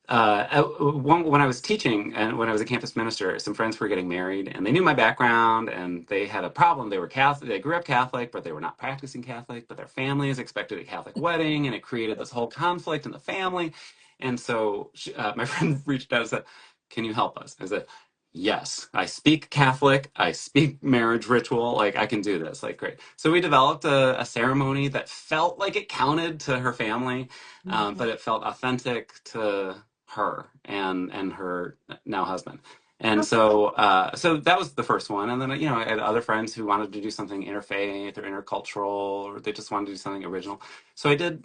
when I was teaching and when I was a campus minister, some friends were getting married and they knew my background and they had a problem. They were Catholic, they grew up Catholic, but they were not practicing Catholic, but their families expected a Catholic wedding and it created this whole conflict in the family. And so my friend reached out and said, "Can you help us?" I said, "Yes, I speak Catholic. I speak marriage ritual. Like, I can do this. Like, great." So we developed a ceremony that felt like it counted to her family, but it felt authentic to her and her now husband. And so that was the first one. And then, I had other friends who wanted to do something interfaith or intercultural, or they just wanted to do something original. So I did,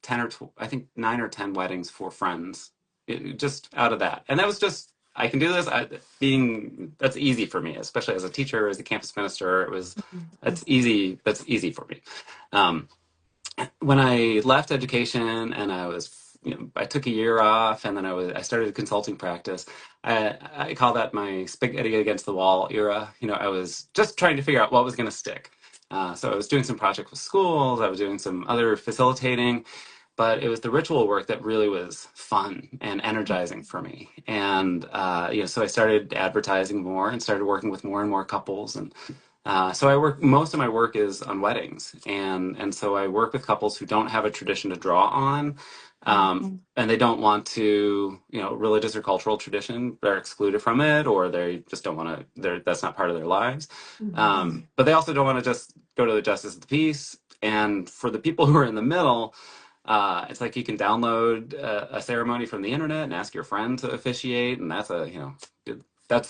10 or I think 9 or 10 weddings for friends, just out of that. And that was just, I can do this. That's easy for me, especially as a teacher, as a campus minister. That's easy. That's easy for me. Um, when I left education and I took a year off and then I started a consulting practice. I call that my spaghetti against the wall era. I was just trying to figure out what was going to stick. So I was doing some projects with schools. I was doing some other facilitating, but it was the ritual work that really was fun and energizing for me. And so I started advertising more and started working with more and more couples. And so most of my work is on weddings, and so I work with couples who don't have a tradition to draw on, and they don't want to, religious or cultural tradition. They're excluded from it, or they just don't want to. That's not part of their lives. But they also don't want to just go to the justice of the peace. And for the people who are in the middle, it's like you can download a ceremony from the internet and ask your friend to officiate, and that's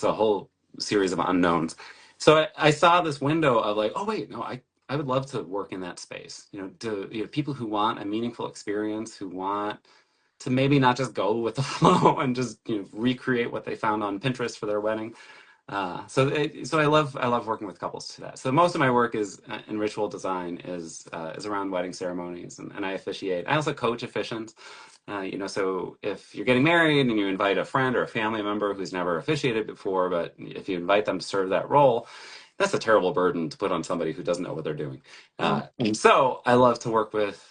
a whole series of unknowns. So I saw this window of like, oh wait, no, I would love to work in that space. People who want a meaningful experience, who want to maybe not just go with the flow and just recreate what they found on Pinterest for their wedding. So I love working with couples to that. So most of my work is in ritual design is around wedding ceremonies, and I officiate. I also coach officiants. So if you're getting married and you invite a friend or a family member who's never officiated before, but if you invite them to serve that role, that's a terrible burden to put on somebody who doesn't know what they're doing. And so I love to work with,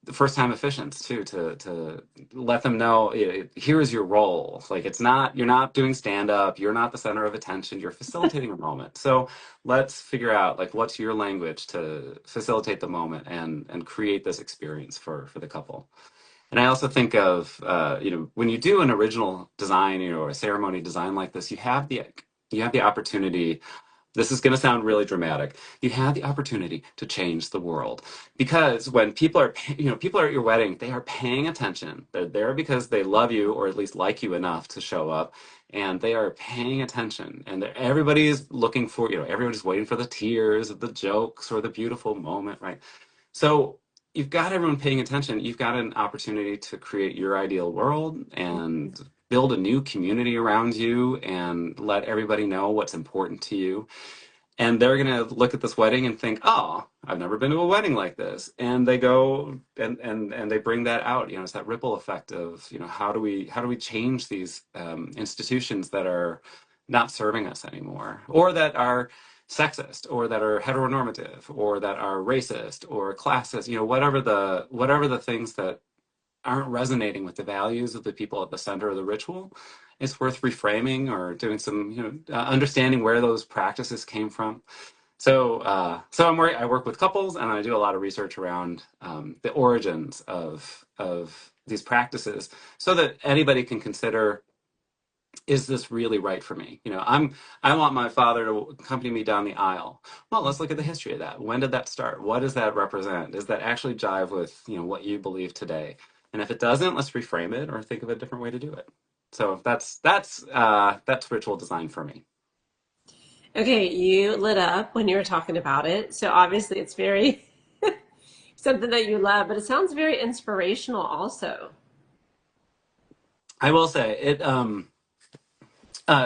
the first time officiants too, to let them know, here is your role. Like, you're not doing stand up, you're not the center of attention, you're facilitating a moment. So let's figure out like what's your language to facilitate the moment and create this experience for the couple. And I also think of, when you do an original design, or a ceremony design like this, you have the opportunity This is going to sound really dramatic. You have the opportunity to change the world, because when people are, people are at your wedding, they are paying attention. They're there because they love you, or at least like you enough to show up, and they are paying attention. And everybody's looking for, everybody's waiting for the tears, the jokes, or the beautiful moment, right? So you've got everyone paying attention. You've got an opportunity to create your ideal world and build a new community around you and let everybody know what's important to you. And they're going to look at this wedding and think, oh, I've never been to a wedding like this. And they go and they bring that out. It's that ripple effect of, how do we change these institutions that are not serving us anymore, or that are sexist, or that are heteronormative, or that are racist or classist, whatever the things that aren't resonating with the values of the people at the center of the ritual. It's worth reframing or doing some, understanding where those practices came from. So I work with couples, and I do a lot of research around the origins of these practices, so that anybody can consider, is this really right for me? I want my father to accompany me down the aisle. Well, let's look at the history of that. When did that start? What does that represent? Does that actually jive with, what you believe today? And if it doesn't, let's reframe it or think of a different way to do it. So that's ritual design for me. Okay, you lit up when you were talking about it. So obviously it's very something that you love, but it sounds very inspirational also. I will say it.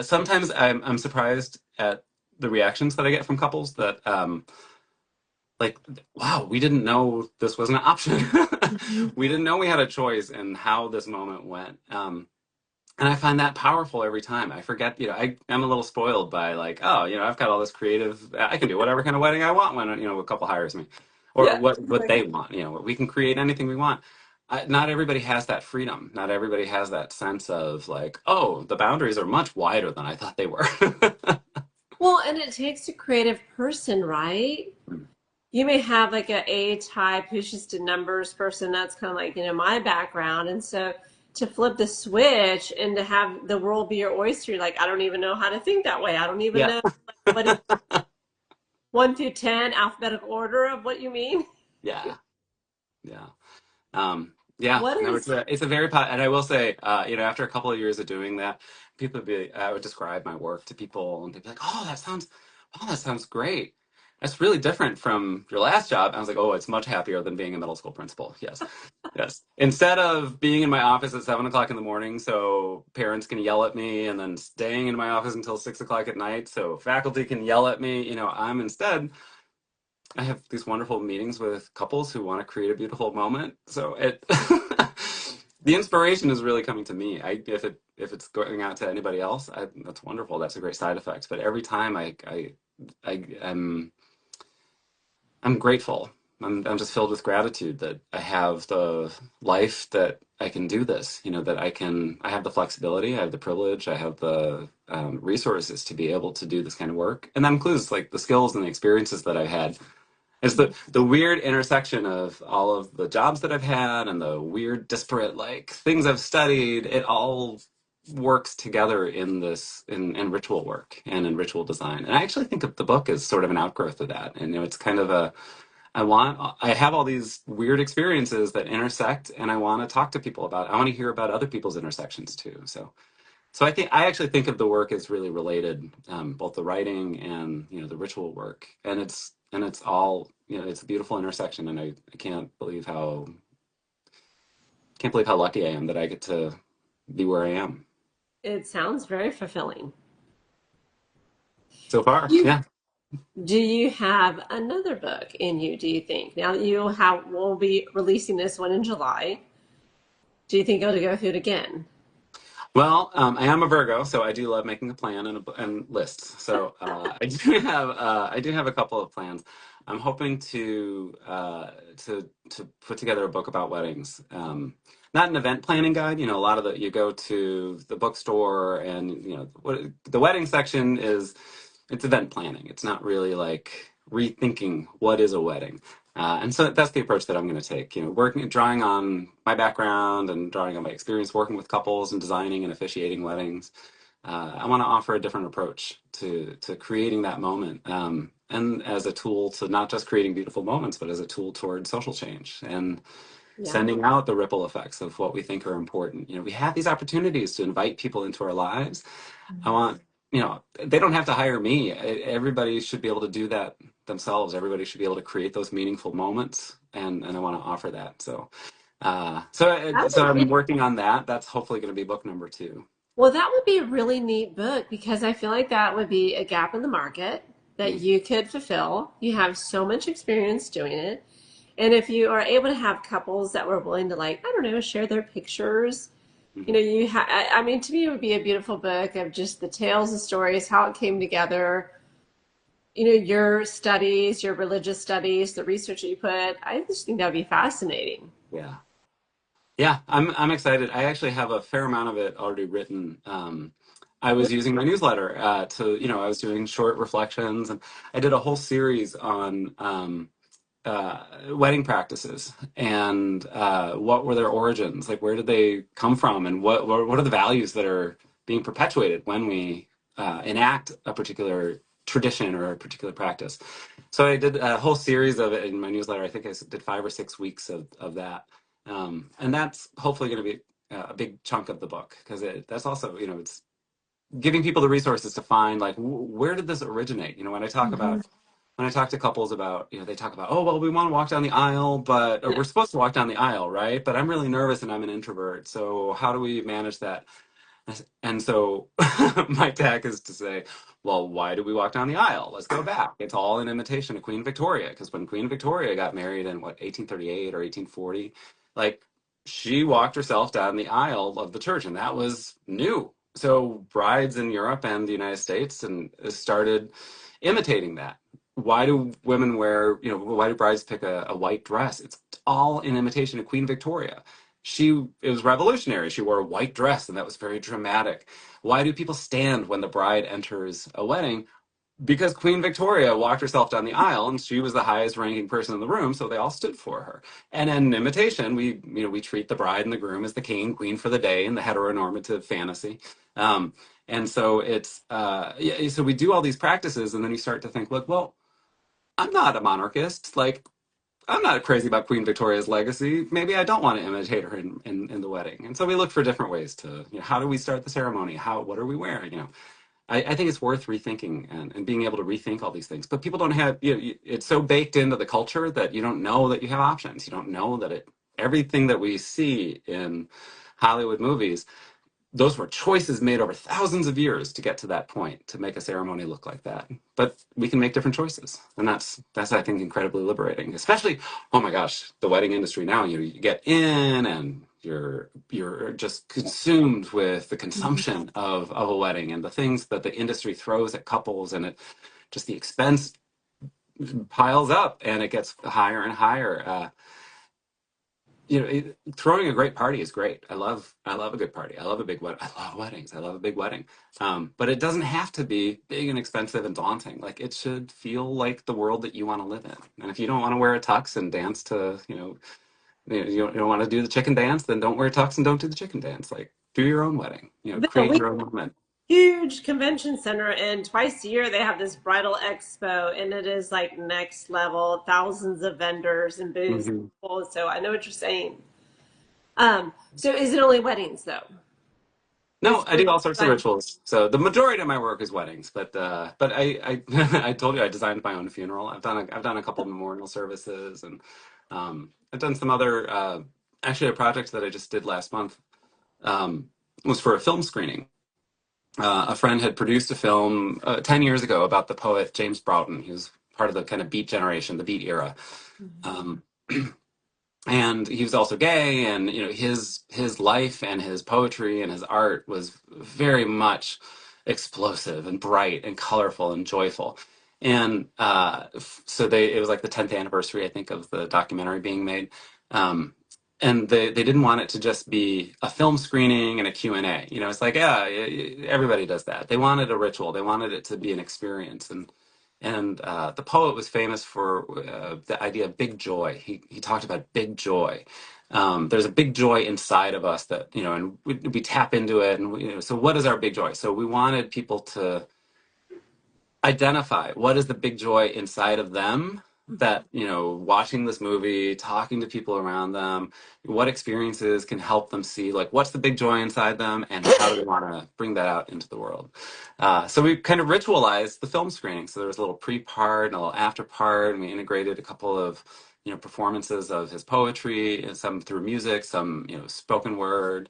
Sometimes I'm surprised at the reactions that I get from couples that like, wow, we didn't know this was an option. We didn't know we had a choice in how this moment went. And I find that powerful every time. I forget, I'm a little spoiled by like, oh, I've got all this creative, I can do whatever kind of wedding I want when, a couple hires me, or Yeah. what they want, we can create anything we want. Not everybody has that freedom. Not everybody has that sense of like, oh, the boundaries are much wider than I thought they were. Well, and it takes a creative person, right? You may have like a A type who's just a numbers person. That's kind of like, my background. And so to flip the switch and to have the world be your oyster, you're like, I don't even know how to think that way. I don't even Yeah. know like, what is 1 through 10 alphabetical order of what you mean. Yeah. Yeah. Yeah, What no, is, it's a very and I will say, after a couple of years of doing that, I would describe my work to people, and they'd be like, oh, that sounds great. That's really different from your last job. I was like, oh, it's much happier than being a middle school principal. Yes, yes. Instead of being in my office at 7 o'clock in the morning, so parents can yell at me, and then staying in my office until 6 o'clock at night, so faculty can yell at me. I have these wonderful meetings with couples who want to create a beautiful moment. So the inspiration is really coming to me. If it's going out to anybody else, that's wonderful. That's a great side effect. But every time I'm grateful. I'm just filled with gratitude that I have the life that I can do this. That I have the flexibility, I have the privilege, I have the resources to be able to do this kind of work, and that includes like the skills and the experiences that I've had. It's the weird intersection of all of the jobs that I've had and the weird disparate like things I've studied. It all works together in ritual work and in ritual design. And I actually think of the book as sort of an outgrowth of that. And it's kind of I have all these weird experiences that intersect, and I want to talk to people about. I want to hear about other people's intersections too. So I actually think of the work as really related, both the writing and the ritual work, and it's all it's a beautiful intersection, and I can't believe how lucky I am that I get to be where I am it sounds very fulfilling. so far. You, Yeah. do you have another book in you, do you think? Now that we'll be releasing this one in July, do you think you'll go through it again? Well, I am a Virgo, so I do love making a plan and lists. So I do have a couple of plans. I'm hoping to put together a book about weddings. Not an event planning guide. A lot of you go to the bookstore, and the wedding section it's event planning. It's not really like rethinking what is a wedding. And so that's the approach that I'm going to take. Drawing on my background and drawing on my experience working with couples and designing and officiating weddings. I want to offer a different approach to creating that moment, and as a tool to not just creating beautiful moments, but as a tool toward social change and Yeah. sending out the ripple effects of what we think are important. We have these opportunities to invite people into our lives. I want, they don't have to hire me. Everybody should be able to do that themselves. Everybody should be able to create those meaningful moments, and I want to offer that. That So would I'm be, working on that. That's hopefully going to be book number two. well, that would be a really neat book because I feel like that would be a gap in the market that Mm-hmm. you could fulfill. You have so much experience doing it. And if you are able to have couples that were willing to, like, I don't know, share their pictures, Mm-hmm. I mean, to me, it would be a beautiful book of just the tales and stories, how it came together, your studies, your religious studies, the research that you put. I just think that would be fascinating. Yeah. Yeah, I'm excited. I actually have a fair amount of it already written. I was using my newsletter I was doing short reflections, and I did a whole series on wedding practices and what were their origins, like where did they come from, and what are the values that are being perpetuated when we enact a particular tradition or a particular practice. So I did a whole series of it in my newsletter. I think I did 5 or 6 weeks of that, and that's hopefully going to be a big chunk of the book because that's also it's giving people the resources to find like where did this originate. Mhm. When I talk to couples about, they talk about, oh, well, we want to walk down the aisle, but or Yeah. we're supposed to walk down the aisle, right? But I'm really nervous and I'm an introvert. So how do we manage that? And so my tack is to say, well, why do we walk down the aisle? Let's go back. It's all an imitation of Queen Victoria, because when Queen Victoria got married in 1838 or 1840, like she walked herself down the aisle of the church, and that was new. So brides in Europe and the United States and started imitating that. Why do women wear, why do brides pick a white dress? It's all in imitation of Queen Victoria. It was revolutionary. She wore a white dress, and that was very dramatic. Why do people stand when the bride enters a wedding? Because Queen Victoria walked herself down the aisle, and she was the highest ranking person in the room, so they all stood for her. And in imitation, we treat the bride and the groom as the king and queen for the day in the heteronormative fantasy. Um, and so so we do all these practices, and then you start to think, look, well, I'm not a monarchist. Like, I'm not crazy about Queen Victoria's legacy. Maybe I don't want to imitate her in the wedding. And so we look for different ways to, how do we start the ceremony? What are we wearing? I think it's worth rethinking and being able to rethink all these things. But people don't have, it's so baked into the culture that you don't know that you have options. You don't know that everything that we see in Hollywood movies, those were choices made over thousands of years to get to that point to make a ceremony look like that. But we can make different choices, and that's I think incredibly liberating. Especially, oh my gosh, the wedding industry now. You get in and you're just consumed with the consumption of a wedding and the things that the industry throws at couples, and just the expense piles up and it gets higher and higher. Throwing a great party is great. I love a good party. I love a big wedding. I love weddings. I love a big wedding. But it doesn't have to be big and expensive and daunting. Like, it should feel like the world that you want to live in. And if you don't want to wear a tux and dance to, you don't want to do the chicken dance, then don't wear a tux and don't do the chicken dance. Like, do your own wedding. Bill, Create we your own moment. huge convention center, and twice a year they have this bridal expo, and it is like next level, thousands of vendors and booths. Hmm. So I know what you're saying. So is it only weddings though? No, It's I do all sorts of rituals. So the majority of my work is weddings, but I I told you I designed my own funeral. I've done a couple of memorial services, and I've done some other actually a project that I just did last month was for a film screening. A friend had produced a film 10 years ago about the poet James Broughton. He was part of the kind of Beat generation, the Beat era. Um, and he was also gay, and his life and his poetry and his art was very much explosive and bright and colorful and joyful. And so it was like the 10th anniversary, I think, of the documentary being made. um, and they didn't want it to just be a film screening and a Q&A. It's like, yeah, everybody does that. They wanted a ritual. They wanted it to be an experience. And the poet was famous for the idea of big joy. He talked about big joy. There's a big joy inside of us that, and we tap into it. And so what is our big joy? So we wanted people to identify what is the big joy inside of them, that watching this movie, talking to people around them, what experiences can help them see like what's the big joy inside them and how do we want to bring that out into the world. So we kind of ritualized the film screening. So there was a little pre-part and a little after part, and we integrated a couple of performances of his poetry, and some through music, some spoken word.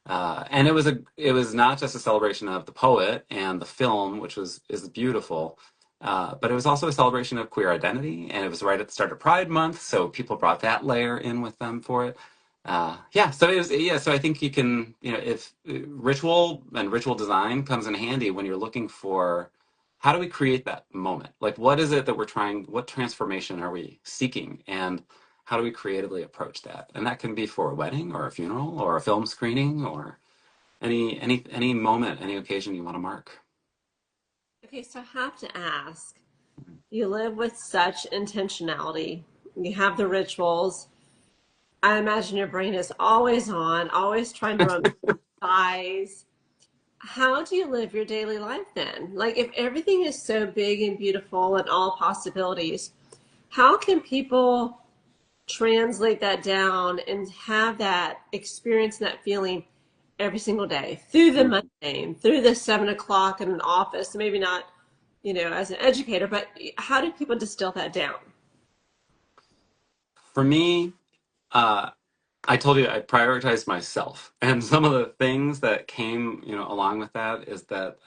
And it was not just a celebration of the poet and the film, which is beautiful, but it was also a celebration of queer identity, and it was right at the start of Pride Month, so people brought that layer in with them for it. So it was, yeah. So I think you can, if ritual and ritual design comes in handy when you're looking for how do we create that moment? Like, what is it that we're trying? What transformation are we seeking? And how do we creatively approach that? And that can be for a wedding or a funeral or a film screening or any moment, any occasion you want to mark. Okay, so I have to ask, you live with such intentionality. You have the rituals. I imagine your brain is always on, always trying to revise. How do you live your daily life then? Like, if everything is so big and beautiful and all possibilities, how can people translate that down and have that experience and that feeling every single day through the mundane, through the 7 o'clock in an office, maybe not, as an educator, but how do people distill that down? For me, I told you I prioritized myself, and some of the things that came, along with that is that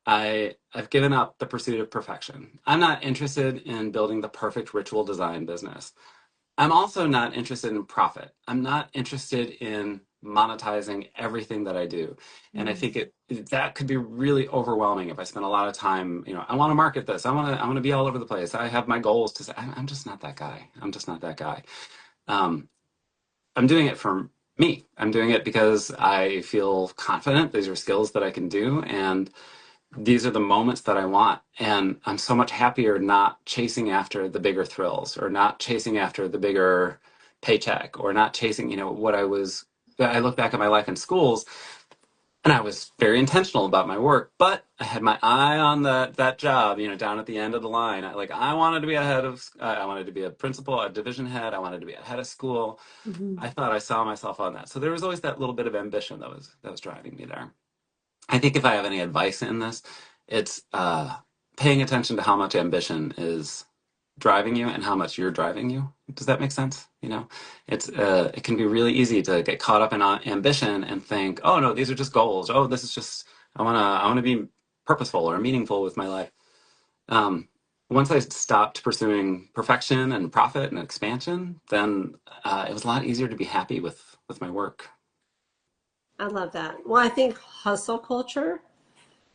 I've given up the pursuit of perfection. I'm not interested in building the perfect ritual design business. I'm also not interested in profit. I'm not interested in monetizing everything that I do. And I think that could be really overwhelming if I spend a lot of time, I want to market this. I want to be all over the place. I have my goals to say, I'm just not that guy. I'm just not that guy. Um, I'm doing it for me. I'm doing it because I feel confident. These are skills that I can do. And these are the moments that I want. And I'm so much happier not chasing after the bigger thrills, or not chasing after the bigger paycheck, or not chasing, I look back at my life in schools and I was very intentional about my work, but I had my eye on that job, down at the end of the line. I wanted to be I wanted to be a principal, a division head. I wanted to be a head of school. Mhm. I thought I saw myself on that. So there was always that little bit of ambition that was driving me there. I think if I have any advice in this, it's paying attention to how much ambition is driving you and how much you're driving you. Does that make sense? It can be really easy to get caught up in ambition and think, oh no, these are just goals. Oh, this is just I want to be purposeful or meaningful with my life. Um, Once I stopped pursuing perfection and profit and expansion, then it was a lot easier to be happy with my work. I love that. Well, I think hustle culture,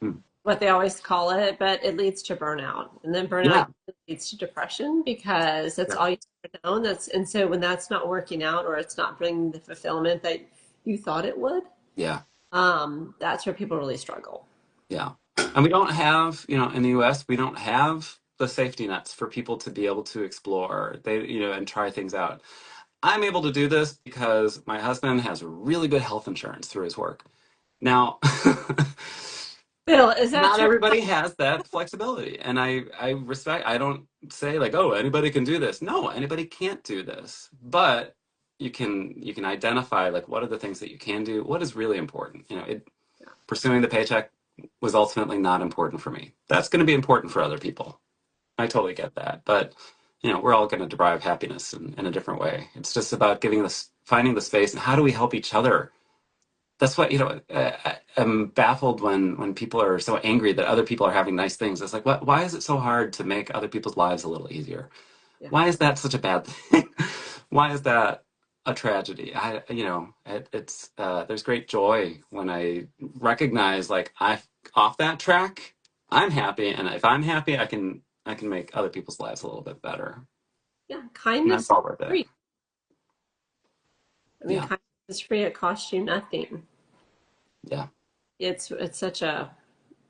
Hmm. what they always call it, but it leads to burnout. And then burnout Yeah. leads to depression because that's Yeah. all you ever known. And so when that's not working out or it's not bringing the fulfillment that you thought it would, Yeah. that's where people really struggle. Yeah. And we don't have, in the US, we don't have the safety nets for people to be able to explore, and try things out. I'm able to do this because my husband has really good health insurance through his work. Now, Bill, is that not true? everybody has that flexibility. And I don't say like, oh, anybody can do this. No, anybody can't do this. But you can identify like what are the things that you can do, what is really important. Pursuing the paycheck was ultimately not important for me. That's going to be important for other people. I totally get that. But, we're all going to derive happiness in a different way. It's just about finding the space, and how do we help each other? That's what, I'm baffled when people are so angry that other people are having nice things. It's like, why is it so hard to make other people's lives a little easier? Yeah. Why is that such a bad thing? Why is that a tragedy? There's great joy when I recognize like I off that track, I'm happy, and if I'm happy, I can make other people's lives a little bit better, Yeah. and that's Kindness is all worth it. free. I mean, Yeah, kindness is free. It costs you nothing. yeah, It's such a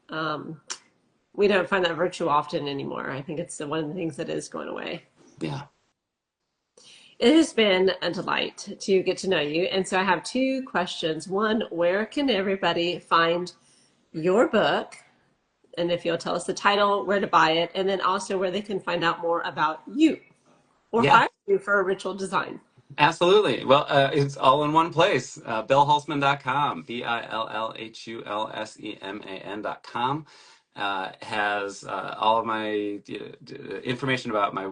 um, we don't find that virtue often anymore. I think it's one of the things that is going away. yeah. It has been a delight to get to know you. And so I have two questions. One, where can everybody find your book? And if you'll tell us the title, where to buy it, and then also where they can find out more about you or Yeah, hire you for a ritual design. absolutely. Well, it's all in one place. BillHulseman.com, BillHulseman.com, has all of my information about my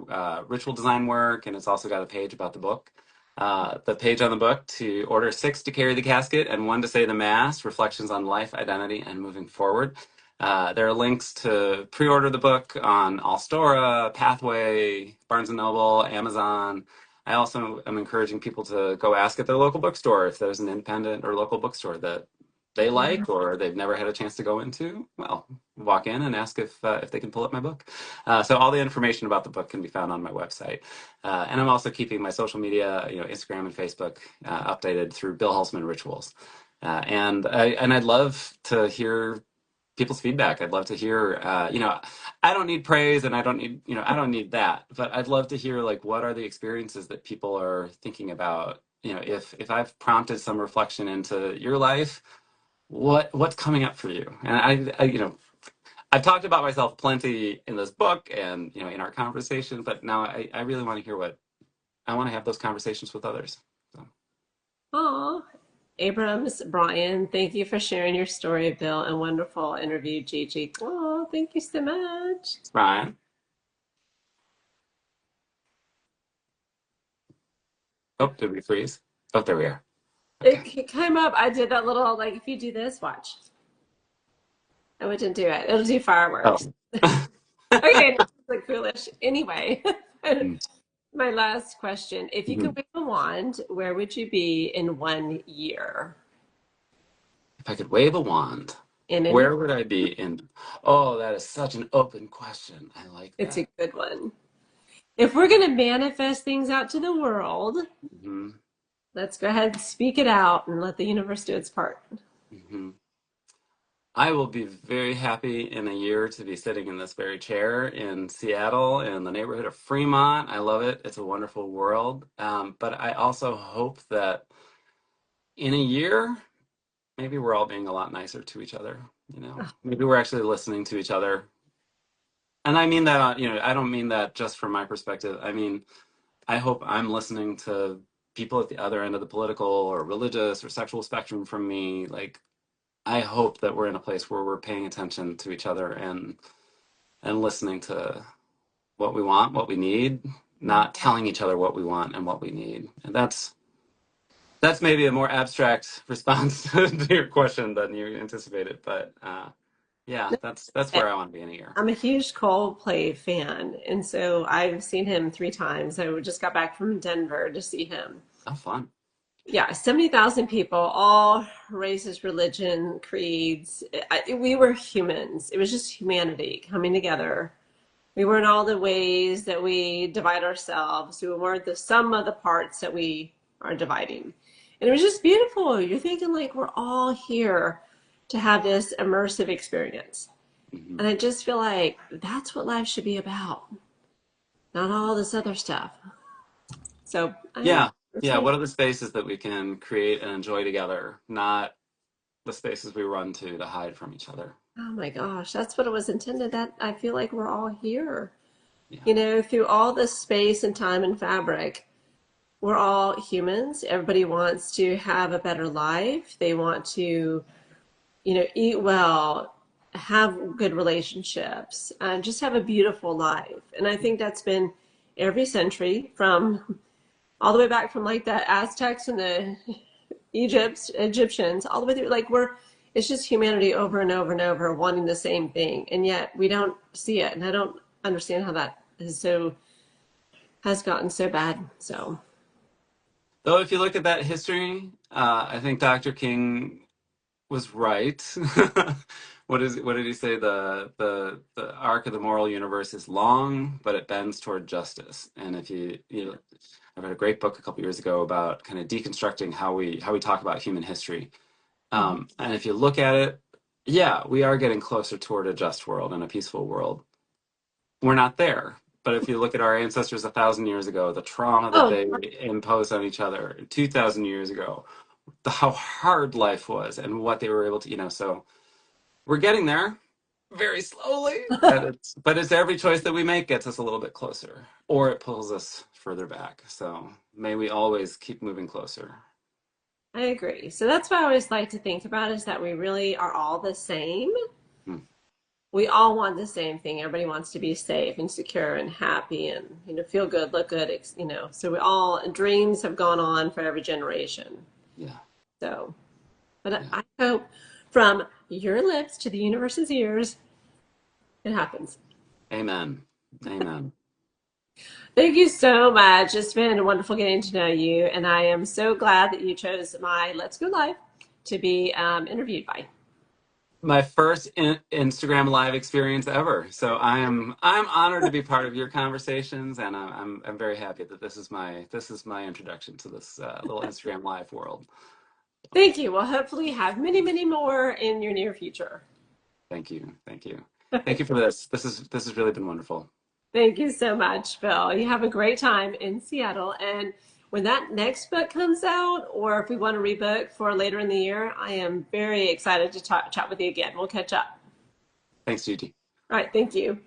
ritual design work, and it's also got a page about the book. The page on the book to order 6 to carry the casket and 1 to say the mass, reflections on life, identity, and moving forward. There are links to pre-order the book on Allstora, Pathway, Barnes& and Noble, Amazon. I also am encouraging people to go ask at their local bookstore if there's an independent or local bookstore that they like or they've never had a chance to go into. Well, walk in and ask if they can pull up my book. So all the information about the book can be found on my website. And I'm also keeping my social media, Instagram and Facebook, updated through Bill Hulseman Rituals. And I'd love to hear people's feedback. I'd love to hear, I don't need praise and I don't need, I don't need that, but I'd love to hear like, what are the experiences that people are thinking about? If I've prompted some reflection into your life, what's coming up for you? And I've talked about myself plenty in this book and, in our conversation, but now I really want to hear I want to have those conversations with others. So, Oh, Abrams, Brian, thank you for sharing your story, Bill, and wonderful interview, Gigi. Oh, thank you so much. Ryan. Oh, did we freeze? Oh, there we are. Okay. It came up. I did that little, like, if you do this, watch. I wouldn't do it. It'll do Oh. fireworks. Okay, it's like foolish. Anyway, my last question. If you Mhm. could wave a wand, where would you be in 1 year? If I could wave a wand, In any, where would I be in? Oh, that is such an open question. I like it's a that. good one. If we're going to manifest things out to the world, hmm let's go ahead and speak it out and let the universe do its part. hmm I will be very happy in a year to be sitting in this very chair in Seattle in the neighborhood of Fremont. I love it. It's a wonderful world. But I also hope that in a year, maybe we're all being a lot nicer to each other. Maybe we're actually listening to each other. And I mean that, I don't mean that just from my perspective. I mean, I hope I'm listening to people at the other end of the political or religious or sexual spectrum from me. Like, I hope that we're in a place where we're paying attention to each other and listening to what we want, what we need, not telling each other what we want and what we need. And that's maybe a more abstract response to your question than you anticipated, but yeah, that's where I want to be in a year. I'm a huge Coldplay fan, and so I've seen him 3 times. I just got back from Denver to see him. Oh, fun. Yeah, 70,000 people, all races, religion, creeds. We were humans. It was just humanity coming together. We weren't all the ways that we divide ourselves. We weren't the sum of the parts that we are dividing. And it was just beautiful. You're thinking like we're all here to have this immersive experience. hmm And I just feel like that's what life should be about, not all this other stuff. So I don't know. Yeah. That's Yeah. my, What are the spaces that we can create and enjoy together, not the spaces we run to hide from each other? oh my gosh, that's what it was intended. That I feel like we're all here. Yeah. Through all this space and time and fabric, we're all humans. Everybody wants to have a better life. They want to, eat well, have good relationships, and just have a beautiful life. And I think that's been every century from all the way back from like the Aztecs and the Egyptians, all the way through. Like it's just humanity over and over and over wanting the same thing, and yet we don't see it. And I don't understand how that has gotten so bad. So, Though, if you look at that history, I think Dr. King was right. What did he say? The arc of the moral universe is long, but it bends toward justice. And if I read a great book a couple years ago about kind of deconstructing how we talk about human history. And if you look at it, yeah, we are getting closer toward a just world and a peaceful world. We're not there, But if you look at our ancestors 1,000 years ago, the trauma that Oh, they imposed on each other 2,000 years ago, how hard life was and what they were able to, so we're getting there very slowly, but it's every choice that we make gets us a little bit closer, or it pulls us further back. So may we always keep moving closer. I agree. So that's what I always like to think about is that we really are all the same. Hmm. We all want the same thing. Everybody wants to be safe and secure and happy and, feel good, look good, So we all, dreams have gone on for every generation. Yeah, So, but yeah. I hope from your lips to the universe's ears, it happens. Amen. Amen. Thank you so much. It's been wonderful getting to know you, and I am so glad that you chose my Let's Go Live to be interviewed by. My first Instagram live experience ever. So I'm honored to be part of your conversations, and I'm very happy that this is my introduction to this little Instagram live world. Thank you. Well, hopefully, have many, many more in your near future. Thank you, thank you, thank you for this. This has really been wonderful. Thank you so much, Phil. You have a great time in Seattle. And when that next book comes out, or if we want to rebook for later in the year, I am very excited to chat with you again. We'll catch up. Thanks, Gigi. All right. Thank you.